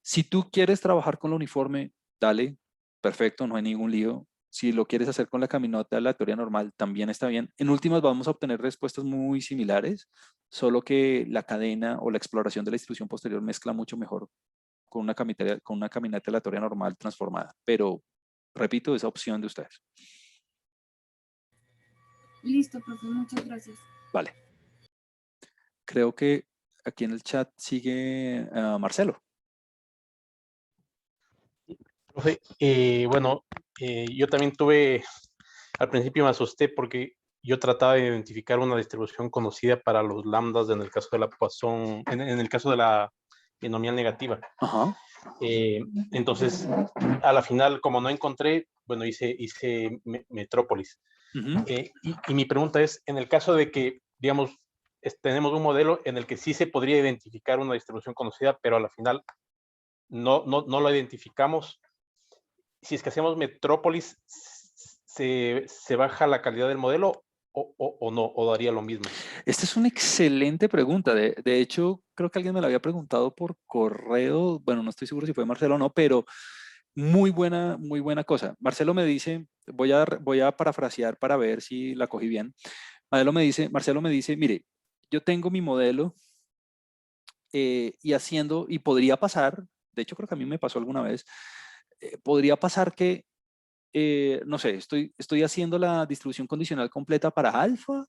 Si tú quieres trabajar con lo uniforme, dale, perfecto, no hay ningún lío. Si lo quieres hacer con la caminata aleatoria normal, también está bien. En últimas vamos a obtener respuestas muy similares, solo que la cadena o la exploración de la distribución posterior mezcla mucho mejor con una caminata aleatoria normal transformada. Pero, repito, esa opción de ustedes. Listo, profe, muchas gracias. Vale. Creo que aquí en el chat sigue Marcelo. Profe, bueno, yo también al principio me asusté porque yo trataba de identificar una distribución conocida para los lambdas en el caso de la Poisson, en el caso de la binomial negativa. Ajá. Entonces, a la final, como no encontré, bueno, hice Metrópolis. Uh-huh. Y mi pregunta es, en el caso de que, digamos, tenemos un modelo en el que sí se podría identificar una distribución conocida, pero a la final no lo identificamos, si es que hacemos Metrópolis, ¿se baja la calidad del modelo o no? ¿O daría lo mismo? Esta es una excelente pregunta. De hecho, creo que alguien me la había preguntado por correo. Bueno, no estoy seguro si fue Marcelo o no, pero muy buena cosa. Marcelo me dice, voy a parafrasear para ver si la cogí bien. Marcelo me dice, mire, yo tengo mi modelo y podría pasar, de hecho creo que a mí me pasó alguna vez, podría pasar que no sé, estoy haciendo la distribución condicional completa para alfa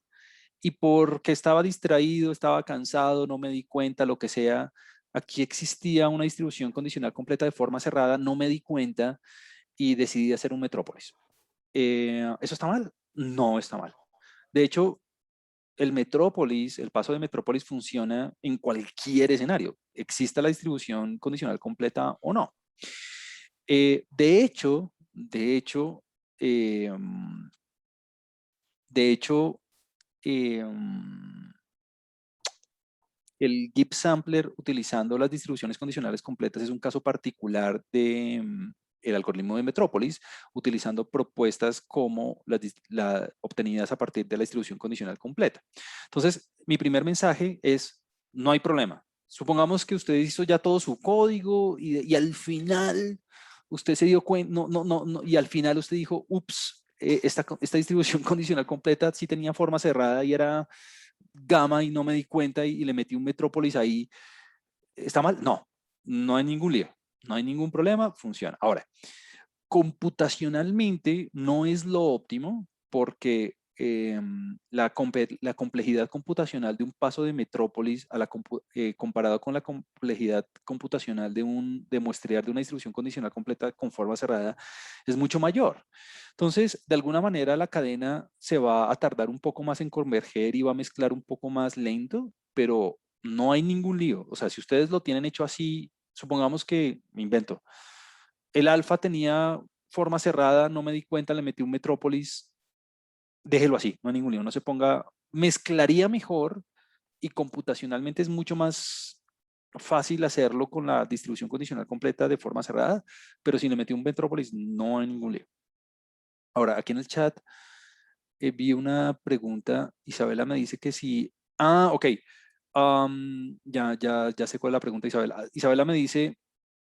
y porque estaba distraído, estaba cansado, no me di cuenta, lo que sea, aquí existía una distribución condicional completa de forma cerrada, no me di cuenta y decidí hacer un metrópolis. ¿Eso está mal? No está mal. De hecho, el paso de metrópolis funciona en cualquier escenario, exista la distribución condicional completa o no. De hecho, el Gibbs sampler utilizando las distribuciones condicionales completas es un caso particular de el algoritmo de Metrópolis, utilizando propuestas como las obtenidas a partir de la distribución condicional completa. Entonces, mi primer mensaje es, no hay problema. Supongamos que usted hizo ya todo su código y al final usted se dio cuenta, y al final usted dijo, ups, esta distribución condicional completa sí tenía forma cerrada y era gamma y no me di cuenta y le metí un Metrópolis ahí. ¿Está mal? No, no hay ningún lío, no hay ningún problema, funciona. Ahora, computacionalmente no es lo óptimo porque la complejidad computacional de un paso de Metrópolis comparado con la complejidad computacional de muestrear de una distribución condicional completa con forma cerrada es mucho mayor. Entonces, de alguna manera la cadena se va a tardar un poco más en converger y va a mezclar un poco más lento, pero no hay ningún lío. O sea, si ustedes lo tienen hecho así, supongamos que, me invento, el alfa tenía forma cerrada, no me di cuenta, le metí un Metrópolis, déjelo así, no hay ningún lío, no se ponga, mezclaría mejor y computacionalmente es mucho más fácil hacerlo con la distribución condicional completa de forma cerrada, pero si le metí un Metrópolis no hay ningún lío. Ahora, aquí en el chat vi una pregunta, Isabela me dice que si, ok, ya sé cuál es la pregunta, Isabela. Isabela me dice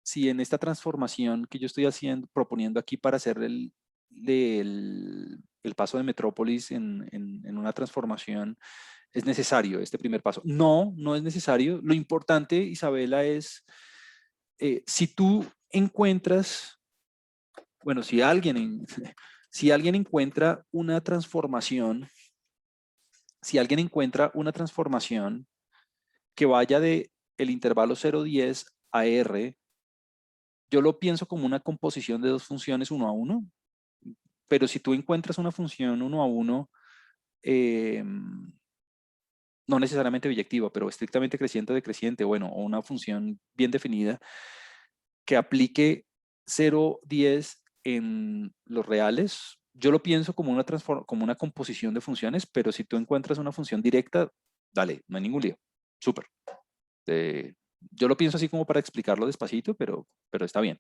si en esta transformación que yo estoy proponiendo aquí para hacer el paso de Metrópolis en una transformación, es necesario este primer paso. No, no es necesario. Lo importante, Isabela, es si tú encuentras, bueno, si alguien encuentra una transformación, que vaya de el intervalo 0,10 a R, yo lo pienso como una composición de dos funciones 1 a 1, pero si tú encuentras una función 1 a 1, no necesariamente biyectiva, pero estrictamente creciente o decreciente, bueno, o una función bien definida, que aplique 0,10 en los reales, yo lo pienso como una composición de funciones, pero si tú encuentras una función directa, dale, no hay ningún lío. Súper. Yo lo pienso así como para explicarlo despacito, pero está bien.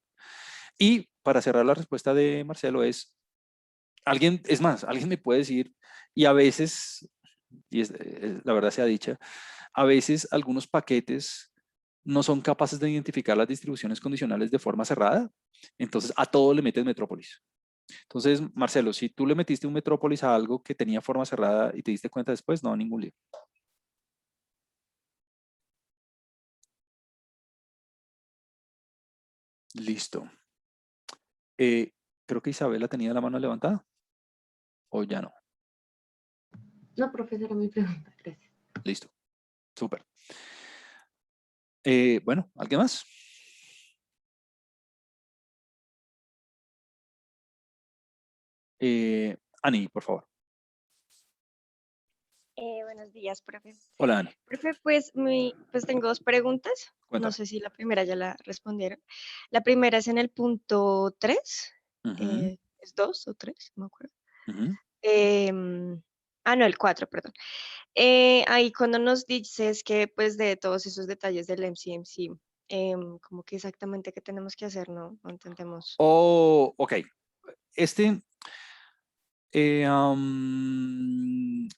Y para cerrar la respuesta de Marcelo alguien me puede decir, y a veces, la verdad sea dicha, a veces algunos paquetes no son capaces de identificar las distribuciones condicionales de forma cerrada, entonces a todo le metes Metrópolis. Entonces, Marcelo, si tú le metiste un Metrópolis a algo que tenía forma cerrada y te diste cuenta después, no, ningún lío. Listo. Creo que Isabela tenía la mano levantada. ¿O ya no? No, profesora, mi pregunta. Gracias. Listo. Súper. Bueno, ¿alguien más? Ani, por favor. Buenos días, profe. Hola, Ani. Profe, pues tengo dos preguntas. Cuéntame. No sé si la primera ya la respondieron. La primera es en el punto 3. ¿Es 2 o 3? No me acuerdo. No, el 4, perdón. Ahí cuando nos dices que pues de todos esos detalles del MCMC, como que exactamente qué tenemos que hacer, no entendemos. Oh, ok.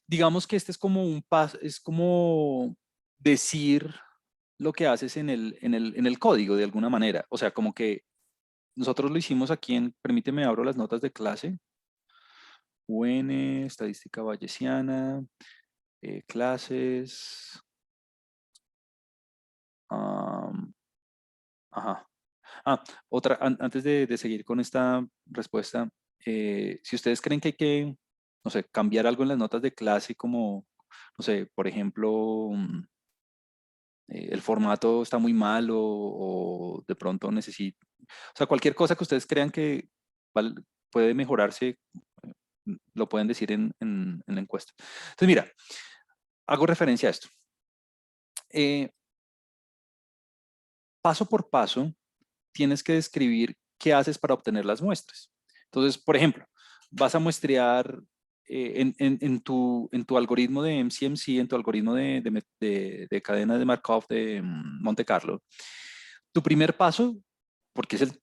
Digamos que este es como un paso, es como decir lo que haces en el código de alguna manera. O sea, como que nosotros lo hicimos aquí permíteme, abro las notas de clase. UN, estadística bayesiana, clases. Ajá. Antes de seguir con esta respuesta, si ustedes creen que hay que, no sé, cambiar algo en las notas de clase, como, no sé, por ejemplo, el formato está muy mal o de pronto necesita, o sea, cualquier cosa que ustedes crean que puede mejorarse, lo pueden decir en la encuesta. Entonces, mira, hago referencia a esto. Paso por paso, tienes que describir qué haces para obtener las muestras. Entonces, por ejemplo, vas a muestrear en tu algoritmo de MCMC, en tu algoritmo de cadena de Markov de Monte Carlo. Tu primer paso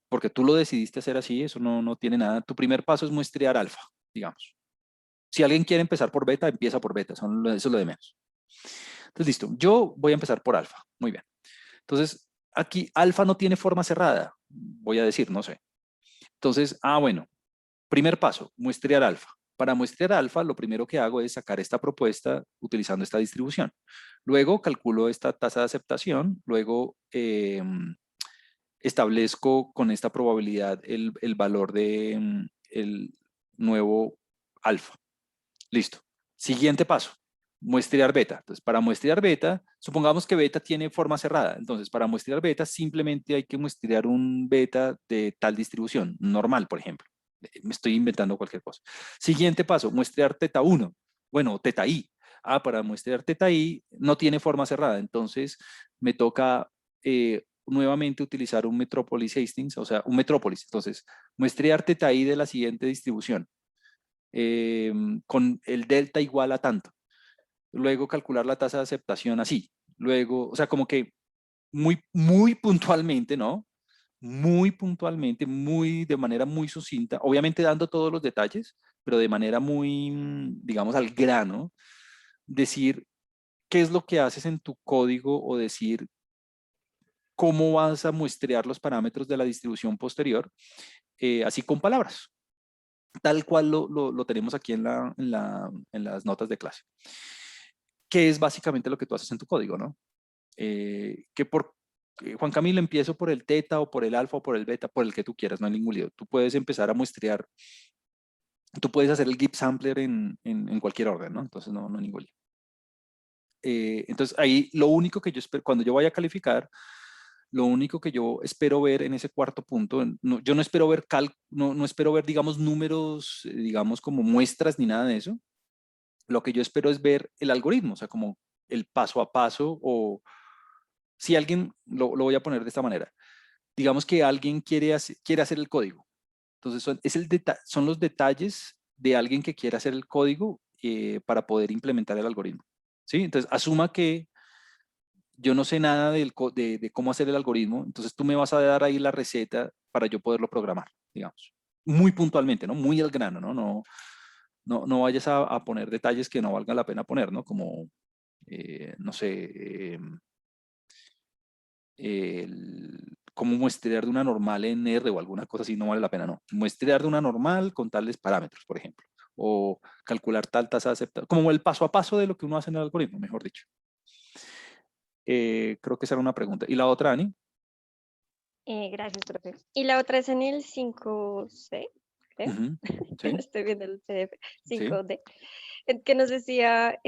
porque tú lo decidiste hacer así, eso no tiene nada. Tu primer paso es muestrear alfa, digamos. Si alguien quiere empezar por beta, empieza por beta, eso es lo de menos. Entonces, listo, yo voy a empezar por alfa, muy bien. Entonces, aquí alfa no tiene forma cerrada, voy a decir, no sé. Entonces, bueno, primer paso, muestrear alfa. Para muestrear alfa, lo primero que hago es sacar esta propuesta utilizando esta distribución. Luego calculo esta tasa de aceptación, luego establezco con esta probabilidad el valor de el nuevo alfa. Listo. Siguiente paso, muestrear beta. Entonces, para muestrear beta, supongamos que beta tiene forma cerrada. Entonces, para muestrear beta, simplemente hay que muestrear un beta de tal distribución, normal, por ejemplo. Me estoy inventando cualquier cosa. Siguiente paso, muestrear teta 1. Bueno, teta i. Para muestrear teta i no tiene forma cerrada. Entonces, me toca nuevamente utilizar un Metropolis Hastings, o sea, un Metropolis. Entonces, muestrear teta i de la siguiente distribución. Con el delta igual a tanto. Luego calcular la tasa de aceptación así. Luego, o sea, como que muy puntualmente, ¿no? Muy puntualmente, de manera muy sucinta, obviamente dando todos los detalles, pero de manera muy, digamos, al grano, decir qué es lo que haces en tu código o decir cómo vas a muestrear los parámetros de la distribución posterior, así con palabras. Tal cual lo tenemos aquí en las notas de clase. Que es básicamente lo que tú haces en tu código, ¿no? Juan Camilo, empiezo por el teta o por el alfa o por el beta, por el que tú quieras, no hay ningún lío. Tú puedes empezar a muestrear, tú puedes hacer el GIP sampler en cualquier orden, ¿no? Entonces no hay ningún lío. Entonces ahí lo único que yo espero, cuando yo vaya a calificar, lo único que yo espero ver en ese cuarto punto, yo no espero ver no espero ver, digamos, números, digamos, como muestras ni nada de eso. Lo que yo espero es ver el algoritmo, o sea, como el paso a paso, o si alguien, lo voy a poner de esta manera, digamos que alguien quiere hacer el código. Entonces son los detalles de alguien que quiere hacer el código para poder implementar el algoritmo. ¿Sí? Entonces, asuma que yo no sé nada de cómo hacer el algoritmo, entonces tú me vas a dar ahí la receta para yo poderlo programar, digamos. Muy puntualmente, ¿no? Muy al grano, ¿no? No vayas a poner detalles que no valga la pena poner, ¿no? Como, no sé, como muestrear de una normal en R o alguna cosa así, no vale la pena, no. Muestrear de una normal con tales parámetros, por ejemplo. O calcular tal tasa de aceptación, como el paso a paso de lo que uno hace en el algoritmo, mejor dicho. Creo que esa era una pregunta. ¿Y la otra, Ani? Gracias, profe. Y la otra es en el 5C, creo. Sí. Estoy viendo el PDF, Sí. 5D, que nos decía,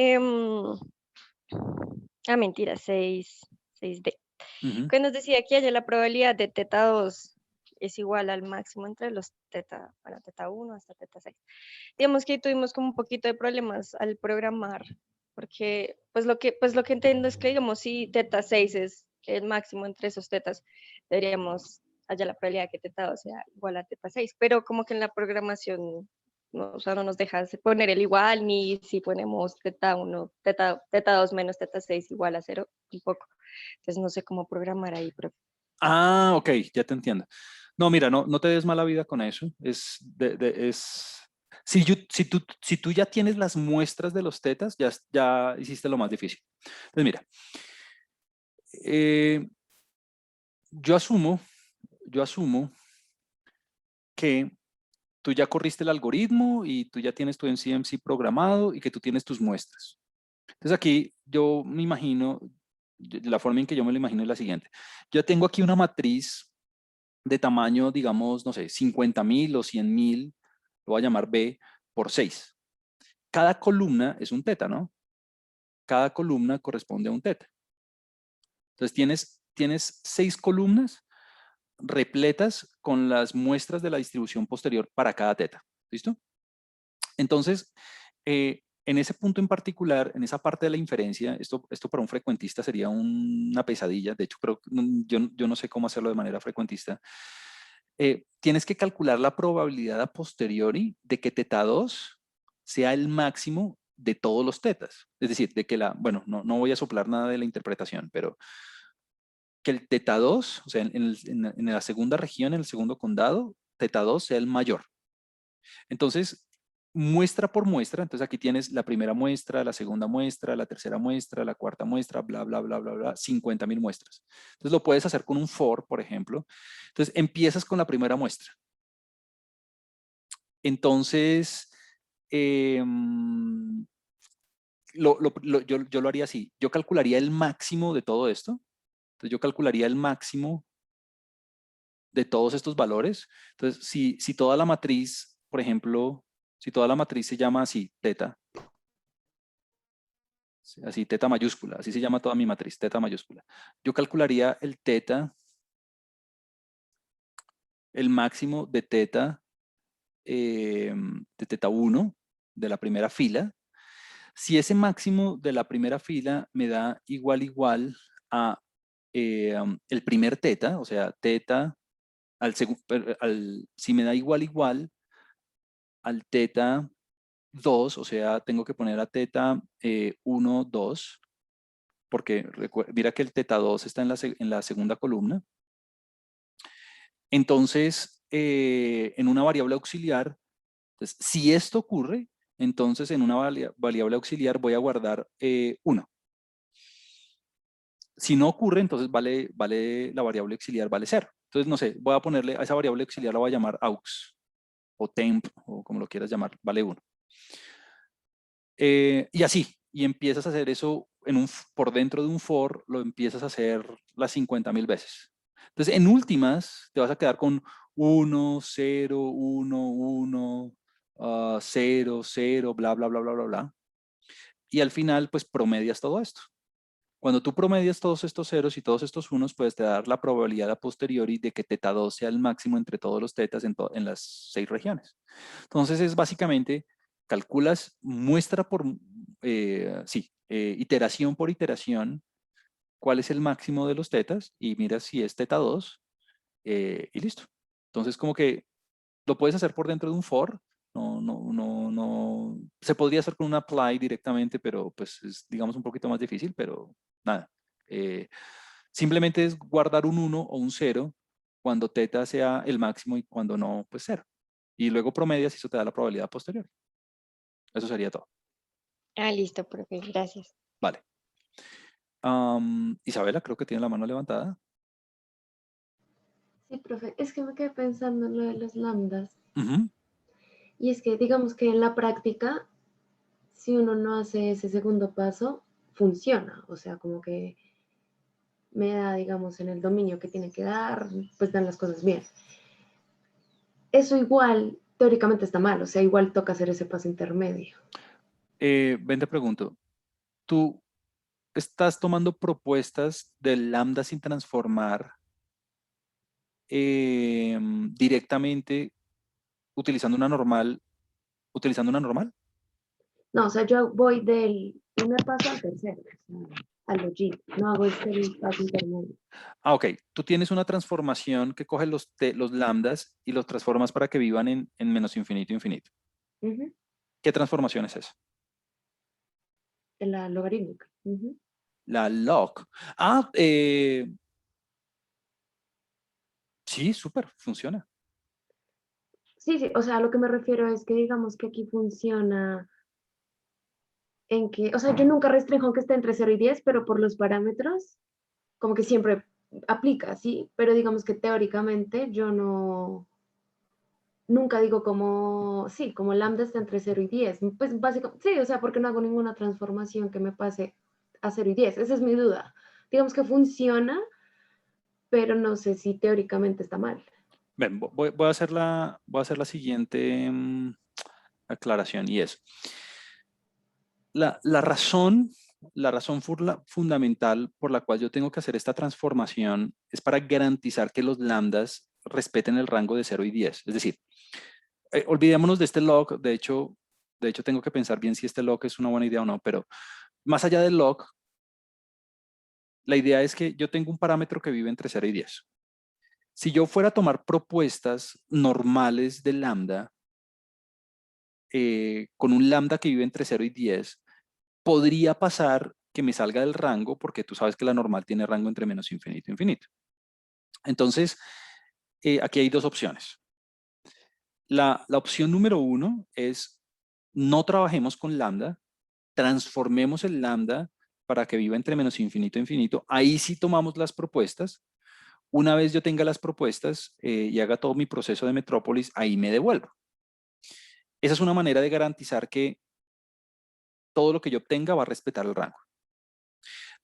mentira, 6D, que nos decía que haya la probabilidad de teta 2 es igual al máximo entre los teta 1 hasta teta 6. Digamos que tuvimos como un poquito de problemas al programar, porque pues lo que entiendo es que, digamos, si teta 6 es el máximo entre esos tetas, deberíamos haya la probabilidad que teta 2 sea igual a teta 6, pero como que en la programación no, o sea, no nos deja poner el igual, ni si ponemos teta 1, teta 2 menos teta 6 igual a 0, un poco. Entonces no sé cómo programar ahí, profe. Ok, ya te entiendo. No, mira, no te des mala vida con eso. Si tú ya tienes las muestras de los tetas, ya hiciste lo más difícil. Entonces, mira, yo asumo que tú ya corriste el algoritmo y tú ya tienes tu MCMC programado y que tú tienes tus muestras. Entonces aquí yo me imagino, la forma en que yo me lo imagino es la siguiente. Yo tengo aquí una matriz de tamaño, digamos, no sé, 50.000 o 100.000, lo voy a llamar B por 6. Cada columna es un teta, ¿no? Cada columna corresponde a un teta. Entonces tienes 6 columnas repletas con las muestras de la distribución posterior para cada teta. ¿Listo? Entonces, en ese punto en particular, en esa parte de la inferencia, esto para un frecuentista sería una pesadilla. De hecho, yo no sé cómo hacerlo de manera frecuentista. Tienes que calcular la probabilidad a posteriori de que teta 2 sea el máximo de todos los tetas. Es decir, de que bueno, no voy a soplar nada de la interpretación, pero que el teta 2, o sea, en la segunda región, en el segundo condado, teta 2 sea el mayor. Entonces, muestra por muestra, entonces aquí tienes la primera muestra, la segunda muestra, la tercera muestra, la cuarta muestra, bla, bla, bla, bla, bla, 50.000 muestras. Entonces lo puedes hacer con un for, por ejemplo. Entonces empiezas con la primera muestra. Entonces, yo lo haría así. Yo calcularía el máximo de todo esto. Entonces yo calcularía el máximo de todos estos valores. Entonces, si toda la matriz, por ejemplo, si toda la matriz se llama así, teta, así teta mayúscula, así se llama toda mi matriz, teta mayúscula. Yo calcularía el teta, el máximo de teta 1 de la primera fila. Si ese máximo de la primera fila me da igual a el primer teta, o sea, teta si me da igual al teta 2, o sea, tengo que poner a teta 1, 2, porque mira que el teta 2 está en la segunda columna. Entonces, en una variable auxiliar, entonces, si esto ocurre, entonces en una variable auxiliar voy a guardar 1. Si no ocurre, entonces la variable auxiliar vale 0. Entonces, no sé, voy a ponerle a esa variable auxiliar, la voy a llamar aux, o temp, o como lo quieras llamar, vale 1. Y así, y empiezas a hacer eso por dentro de un for, lo empiezas a hacer las 50.000 veces. Entonces, en últimas, te vas a quedar con 1, 0, 1, 1, 0, 0, bla, bla, bla, bla, bla, bla. Y al final, pues promedias todo esto. Cuando tú promedias todos estos ceros y todos estos unos, pues te dar la probabilidad a posteriori de que teta 2 sea el máximo entre todos los tetas en las 6 regiones. Entonces es básicamente, calculas muestra por, iteración por iteración, cuál es el máximo de los tetas y miras si es teta 2 y listo. Entonces como que lo puedes hacer por dentro de un for. No. Se podría hacer con un apply directamente, pero pues es, digamos, un poquito más difícil, pero nada. Simplemente es guardar un 1 o un 0 cuando teta sea el máximo y cuando no, pues 0. Y luego promedias y eso te da la probabilidad posterior. Eso sería todo. Ah, listo, profe, gracias. Vale. Isabela, creo que tiene la mano levantada. Sí, profe, es que me quedé pensando en lo de los lambdas. Uh-huh. Y es que digamos que en la práctica, si uno no hace ese segundo paso, funciona. O sea, como que me da, digamos, en el dominio que tiene que dar, pues dan las cosas bien. Eso igual, teóricamente está mal, o sea, igual toca hacer ese paso intermedio. Ven, te pregunto, ¿tú estás tomando propuestas de lambda sin transformar directamente utilizando una normal? No, o sea, yo voy del primer paso al tercero, o sea, al login, no hago este paso intermedio. Ah, ok. Tú tienes una transformación que coge los lambdas y los transformas para que vivan en menos infinito infinito. Uh-huh. ¿Qué transformación es esa? La logarítmica. Uh-huh. La log. Ah, sí, súper, funciona. Sí, sí, o sea, a lo que me refiero es que digamos que aquí funciona en que, o sea, yo nunca restringo que esté entre 0 y 10, pero por los parámetros, como que siempre aplica, ¿sí? Pero digamos que teóricamente yo nunca digo como, sí, como lambda está entre 0 y 10. Pues básicamente, sí, o sea, porque no hago ninguna transformación que me pase a 0 y 10. Esa es mi duda. Digamos que funciona, pero no sé si teóricamente está mal. Ven, voy a hacer la siguiente aclaración y es, la razón fundamental por la cual yo tengo que hacer esta transformación es para garantizar que los lambdas respeten el rango de 0 y 10. Es decir, olvidémonos de este log. De hecho, tengo que pensar bien si este log es una buena idea o no, pero más allá del log, la idea es que yo tengo un parámetro que vive entre 0 y 10. Si yo fuera a tomar propuestas normales de lambda, con un lambda que vive entre 0 y 10, podría pasar que me salga del rango, porque tú sabes que la normal tiene rango entre menos infinito e infinito. Entonces, aquí hay dos opciones. La opción número 1 es no trabajemos con lambda, transformemos el lambda para que viva entre menos infinito e infinito. Ahí sí tomamos las propuestas. Una vez yo tenga las propuestas y haga todo mi proceso de Metrópolis, ahí me devuelvo. Esa es una manera de garantizar que todo lo que yo obtenga va a respetar el rango.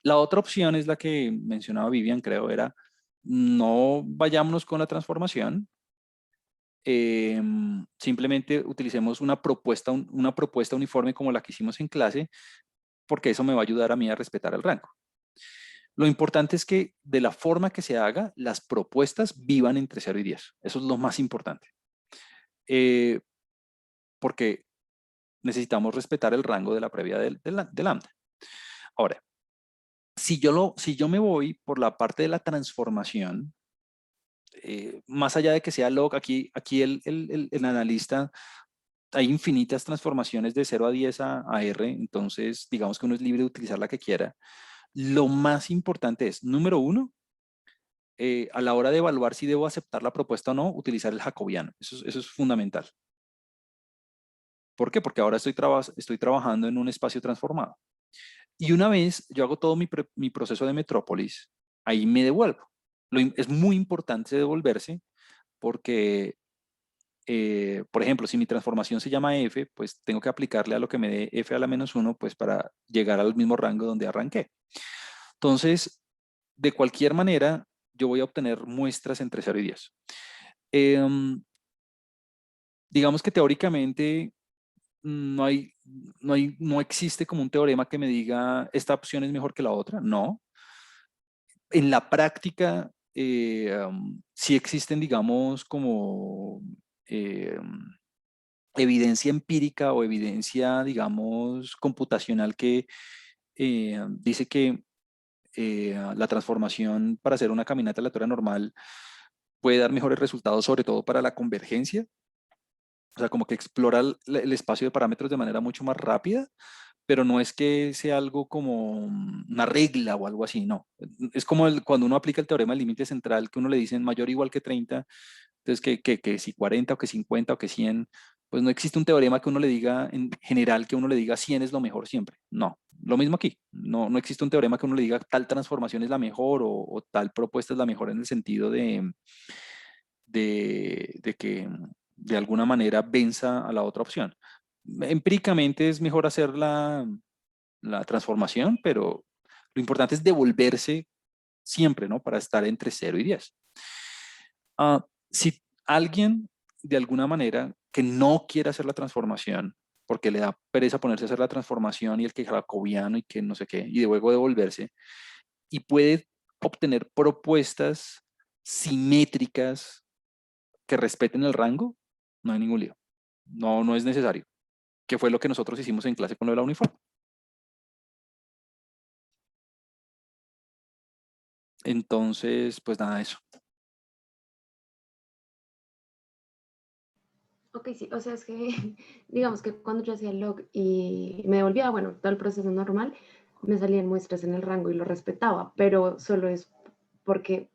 La otra opción es la que mencionaba Vivian, creo, era no vayámonos con la transformación, simplemente utilicemos una propuesta uniforme como la que hicimos en clase, porque eso me va a ayudar a mí a respetar el rango. Lo importante es que de la forma que se haga, las propuestas vivan entre 0 y 10. Eso es lo más importante. Porque necesitamos respetar el rango de la previa de lambda. Ahora, si yo me voy por la parte de la transformación, más allá de que sea log, aquí el analista, hay infinitas transformaciones de 0 a 10 a R, entonces digamos que uno es libre de utilizar la que quiera. Lo más importante es, número 1, a la hora de evaluar si debo aceptar la propuesta o no, utilizar el jacobiano. Eso es fundamental. ¿Por qué? Porque ahora estoy trabajando en un espacio transformado. Y una vez yo hago todo mi proceso de Metrópolis, ahí me devuelvo. Es muy importante devolverse porque, por ejemplo, si mi transformación se llama f, pues tengo que aplicarle a lo que me dé f a la menos 1, pues para llegar al mismo rango donde arranqué. Entonces, de cualquier manera, yo voy a obtener muestras entre 0 y 10. Digamos que teóricamente no existe como un teorema que me diga esta opción es mejor que la otra, no. En la práctica, sí existen, digamos, como evidencia empírica o evidencia, digamos, computacional que dice que la transformación para hacer una caminata aleatoria normal puede dar mejores resultados, sobre todo para la convergencia. O sea, como que explora el espacio de parámetros de manera mucho más rápida, pero no es que sea algo como una regla o algo así, no. Es como cuando uno aplica el teorema del límite central, que uno le dice mayor o igual que 30, entonces que si 40 o que 50 o que 100, pues no existe un teorema que uno le diga, en general, que uno le diga 100 es lo mejor siempre. No, lo mismo aquí. No existe un teorema que uno le diga tal transformación es la mejor o tal propuesta es la mejor en el sentido de que de alguna manera venza a la otra opción. Empíricamente es mejor hacer la transformación, pero lo importante es devolverse siempre, ¿no? Para estar entre 0 y 10. Si alguien de alguna manera que no quiere hacer la transformación, porque le da pereza ponerse a hacer la transformación y el que jacobiano y que no sé qué, y luego devolverse, y puede obtener propuestas simétricas que respeten el rango, no hay ningún lío. No es necesario. Que fue lo que nosotros hicimos en clase con lo de la uniforme. Entonces, pues nada, eso. Ok, sí, o sea, es que digamos que cuando yo hacía el log y me devolvía, bueno, todo el proceso normal, me salían muestras en el rango y lo respetaba, pero solo es porque,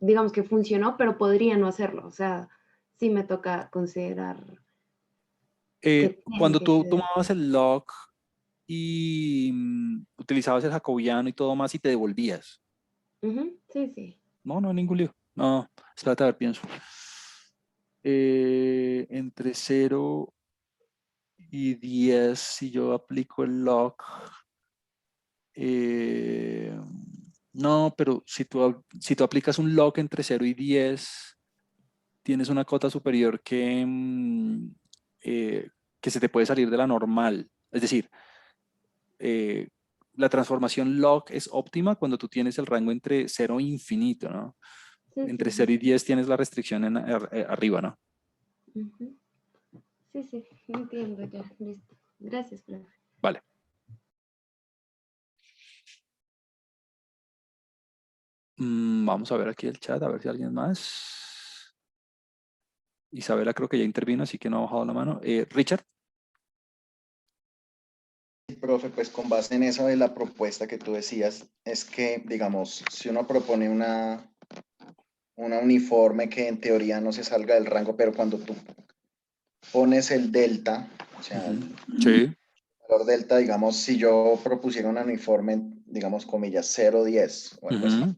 digamos que funcionó, pero podría no hacerlo, o sea, sí me toca considerar que tiene Cuando que tú ser. tomabas el log y utilizabas el jacobiano y todo más y te devolvías. Sí, sí. No hay ningún lío. No, espérate a ver, pienso. Entre 0 y 10, si yo aplico el log. No, pero si tú aplicas un log entre 0 y 10, tienes una cota superior que se te puede salir de la normal. Es decir, la transformación log es óptima cuando tú tienes el rango entre 0 e infinito, ¿no? Sí, Entre sí. 0 y 10 tienes la restricción arriba, ¿no? Sí, sí, entiendo ya, listo. Gracias, profe. Vale. Vamos a ver aquí el chat, a ver si alguien más. Isabela creo que ya intervino, así que no ha bajado la mano. Richard. Profe, pues con base en eso de la propuesta que tú decías, es que, digamos, si uno propone una uniforme que en teoría no se salga del rango, pero cuando tú pones el delta, o sea, el Sí. valor delta, digamos, si yo propusiera un uniforme, digamos, comillas, 0,10 o algo así,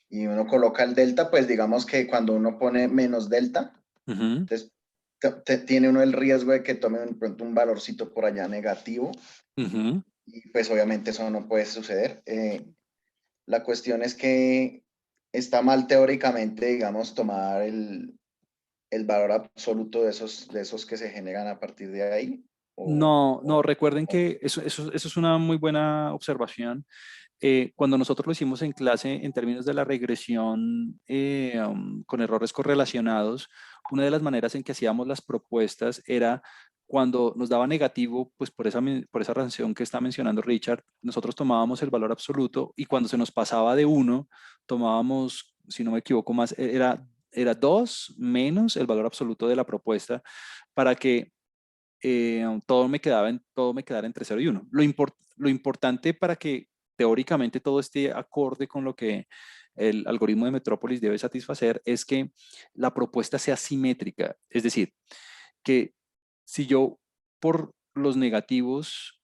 y uno coloca el delta, pues digamos que cuando uno pone menos delta, entonces tiene uno el riesgo de que tome pronto un valorcito por allá negativo, y pues obviamente eso no puede suceder. La cuestión es que está mal teóricamente, digamos, tomar el valor absoluto de esos que se generan a partir de ahí. No, no, recuerden que eso es una muy buena observación. Cuando nosotros lo hicimos en clase en términos de la regresión con errores correlacionados, una de las maneras en que hacíamos las propuestas era cuando nos daba negativo, pues por esa razón que está mencionando Richard, nosotros tomábamos el valor absoluto y cuando se nos pasaba de 1, tomábamos, si no me equivoco más, era 2 menos el valor absoluto de la propuesta para que todo me quedara entre 0 y 1. Lo importante para que teóricamente todo esté acorde con lo que el algoritmo de Metrópolis debe satisfacer es que la propuesta sea simétrica. Es decir, que si yo por los negativos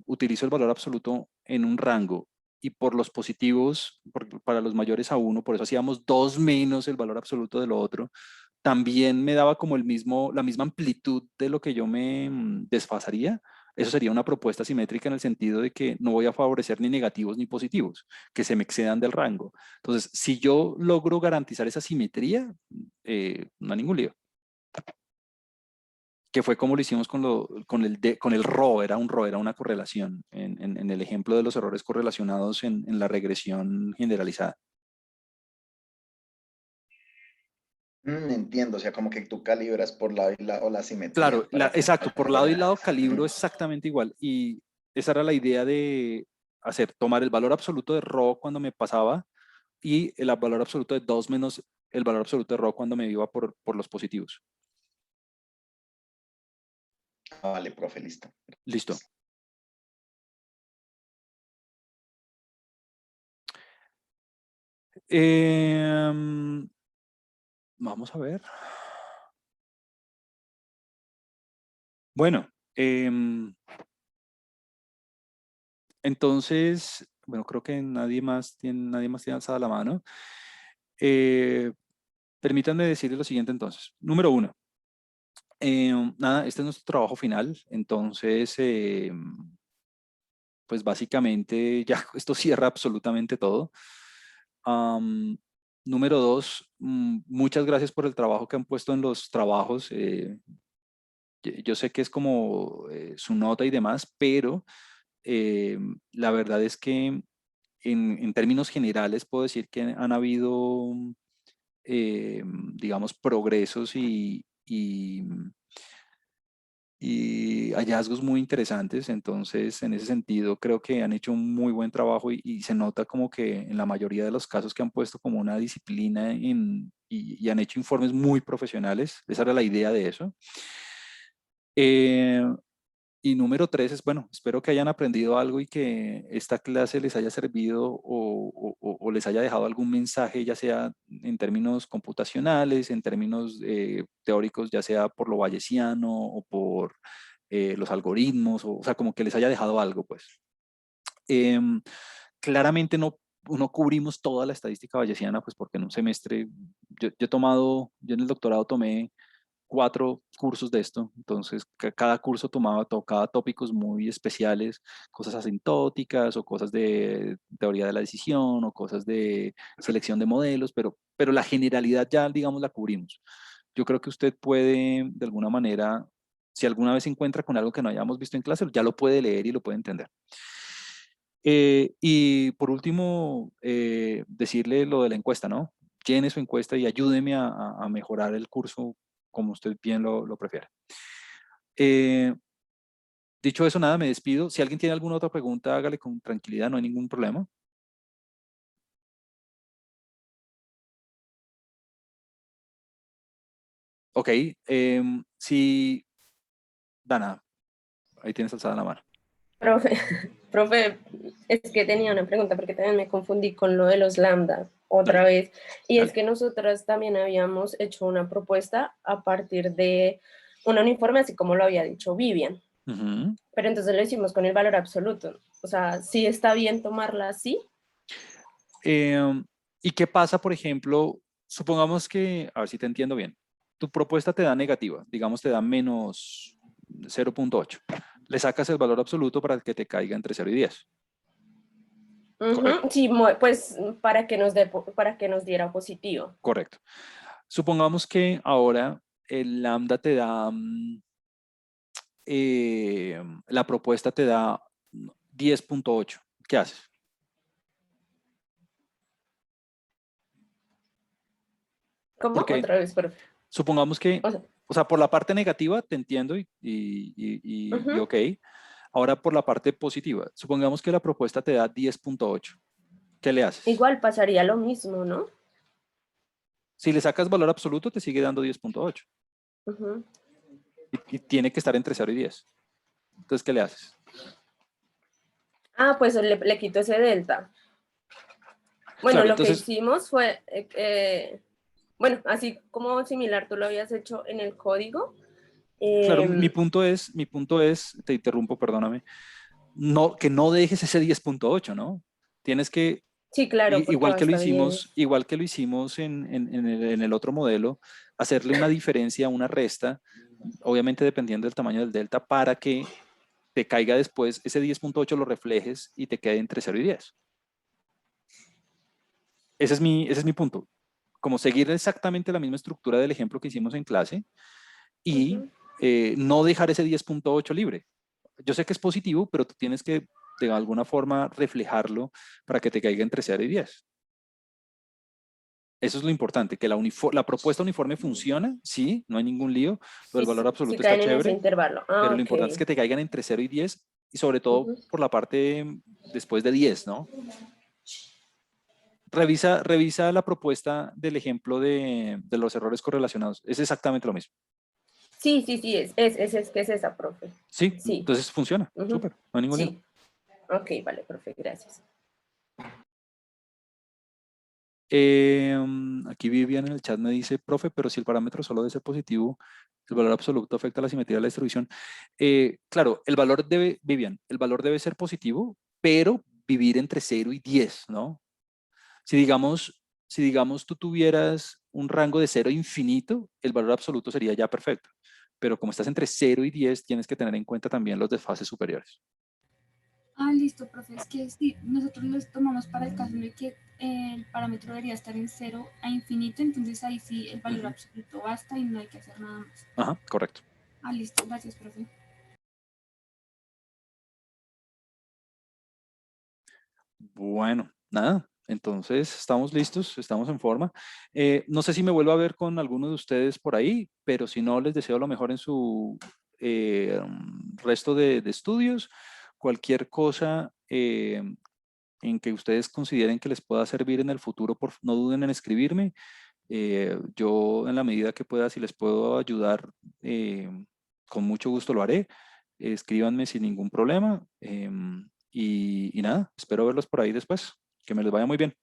utilizo el valor absoluto en un rango y por los positivos, para los mayores a 1, por eso hacíamos 2 menos el valor absoluto de lo otro, también me daba como la misma amplitud de lo que yo me desfasaría. Eso sería una propuesta simétrica en el sentido de que no voy a favorecer ni negativos ni positivos, que se me excedan del rango. Entonces, si yo logro garantizar esa simetría, no hay ningún lío. Que fue como lo hicimos con el RO, era un RO, era una correlación en el ejemplo de los errores correlacionados en la regresión generalizada. Entiendo, o sea, como que tú calibras por lado y lado la simetría. Claro, exacto, por lado y lado calibro exactamente igual. Y esa era la idea de tomar el valor absoluto de ρ cuando me pasaba y el valor absoluto de 2 menos el valor absoluto de ρ cuando me iba por los positivos. Vale, profe, listo. Listo. Vamos a ver. Bueno, entonces, bueno, creo que nadie más tiene alzada la mano. Permítanme decirles lo siguiente entonces. Número 1. Nada, este es nuestro trabajo final. Entonces, pues básicamente ya esto cierra absolutamente todo. Número 2, muchas gracias por el trabajo que han puesto en los trabajos. Yo sé que es como su nota y demás, pero la verdad es que en términos generales puedo decir que han habido, digamos, progresos y hallazgos muy interesantes. Entonces, en ese sentido, creo que han hecho un muy buen trabajo y se nota como que en la mayoría de los casos que han puesto como una disciplina y han hecho informes muy profesionales. Esa era la idea de eso. Y número 3 es, bueno, espero que hayan aprendido algo y que esta clase les haya servido o les haya dejado algún mensaje, ya sea en términos computacionales, en términos teóricos, ya sea por lo bayesiano o por los algoritmos, o sea, como que les haya dejado algo, pues. Claramente no cubrimos toda la estadística bayesiana, pues porque en un semestre, yo en el doctorado tomé 4 cursos de esto, entonces cada curso tocaba tópicos muy especiales, cosas asintóticas o cosas de teoría de la decisión o cosas de selección de modelos, pero la generalidad ya, digamos, la cubrimos. Yo creo que usted puede, de alguna manera, si alguna vez se encuentra con algo que no hayamos visto en clase, ya lo puede leer y lo puede entender. Y por último, decirle lo de la encuesta, ¿no? Llene su encuesta y ayúdeme a mejorar el curso como usted bien lo prefiere. Dicho eso, nada, me despido. Si alguien tiene alguna otra pregunta, hágale con tranquilidad, no hay ningún problema. Ok, sí, Dana, ahí tienes alzada la mano. Profe, profe, es que tenía una pregunta porque también me confundí con lo de los lambda otra vez. Y es que nosotras también habíamos hecho una propuesta a partir de un uniforme, así como lo había dicho Vivian. Pero entonces lo hicimos con el valor absoluto. O sea, ¿sí está bien tomarla así? ¿Y qué pasa, por ejemplo, supongamos que, a ver si te entiendo bien, tu propuesta te da negativa, digamos te da menos 0.8. Le sacas el valor absoluto para que te caiga entre 0 y 10. Sí, pues para que nos diera positivo. Correcto. Supongamos que ahora el lambda te da, la propuesta te da 10.8. ¿Qué haces? ¿Cómo? Porque Otra vez, profe. supongamos que, o sea, por la parte negativa te entiendo y ok. Ahora por la parte positiva, supongamos que la propuesta te da 10.8. ¿Qué le haces? Igual pasaría lo mismo, ¿no? Si le sacas valor absoluto, te sigue dando 10.8. Y tiene que estar entre 0 y 10. Entonces, ¿qué le haces? Ah, pues le quito ese delta. Bueno, Claro, lo entonces, que hicimos fue, bueno, así como similar, tú lo habías hecho en el código. claro, mi punto es, te interrumpo, perdóname, no, que no dejes ese 10.8, ¿no? Tienes que, Sí, claro, porque igual que lo basta 10. hicimos en el otro modelo, hacerle una diferencia, una resta, obviamente dependiendo del tamaño del delta, para que te caiga después, ese 10.8 lo reflejes y te quede entre 0 y 10. Ese es mi punto. Como seguir exactamente la misma estructura del ejemplo que hicimos en clase y no dejar ese 10.8 libre. Yo sé que es positivo, pero tú tienes que de alguna forma reflejarlo para que te caiga entre 0 y 10. Eso es lo importante, que la propuesta uniforme funciona, sí, no hay ningún lío, lo del valor absoluto sí está caen en ese chévere, intervalo. Ah, pero lo ok. importante es que te caigan entre 0 y 10 y sobre todo por la parte después de 10, ¿no? Revisa la propuesta del ejemplo de los errores correlacionados. Es exactamente lo mismo. Sí, es esa, profe. Sí, Sí. entonces funciona. Súper, no hay ningún lío. Sí. Ok, vale, profe, gracias. Aquí Vivian en el chat me dice, profe, pero si el parámetro solo debe ser positivo, el valor absoluto afecta la simetría de la distribución. Claro, Vivian, el valor debe ser positivo, pero vivir entre 0 y 10, ¿no? Si digamos tú tuvieras un rango de 0 a infinito, el valor absoluto sería ya perfecto. Pero como estás entre 0 y 10, tienes que tener en cuenta también los desfases superiores. Ah, listo, profe. Es que sí, nosotros los tomamos para el caso de que el parámetro debería estar en 0 a infinito, entonces ahí sí el valor absoluto basta y no hay que hacer nada más. Ajá, correcto. Ah, listo, gracias, profe. Bueno, nada, entonces estamos listos, estamos en forma. No sé si me vuelvo a ver con alguno de ustedes por ahí, pero si no, les deseo lo mejor en su resto de estudios. Cualquier cosa en que ustedes consideren que les pueda servir en el futuro, no duden en escribirme. Yo en la medida que pueda, si les puedo ayudar, con mucho gusto lo haré. Escríbanme sin ningún problema. Y nada, espero verlos por ahí después. Que me les vaya muy bien.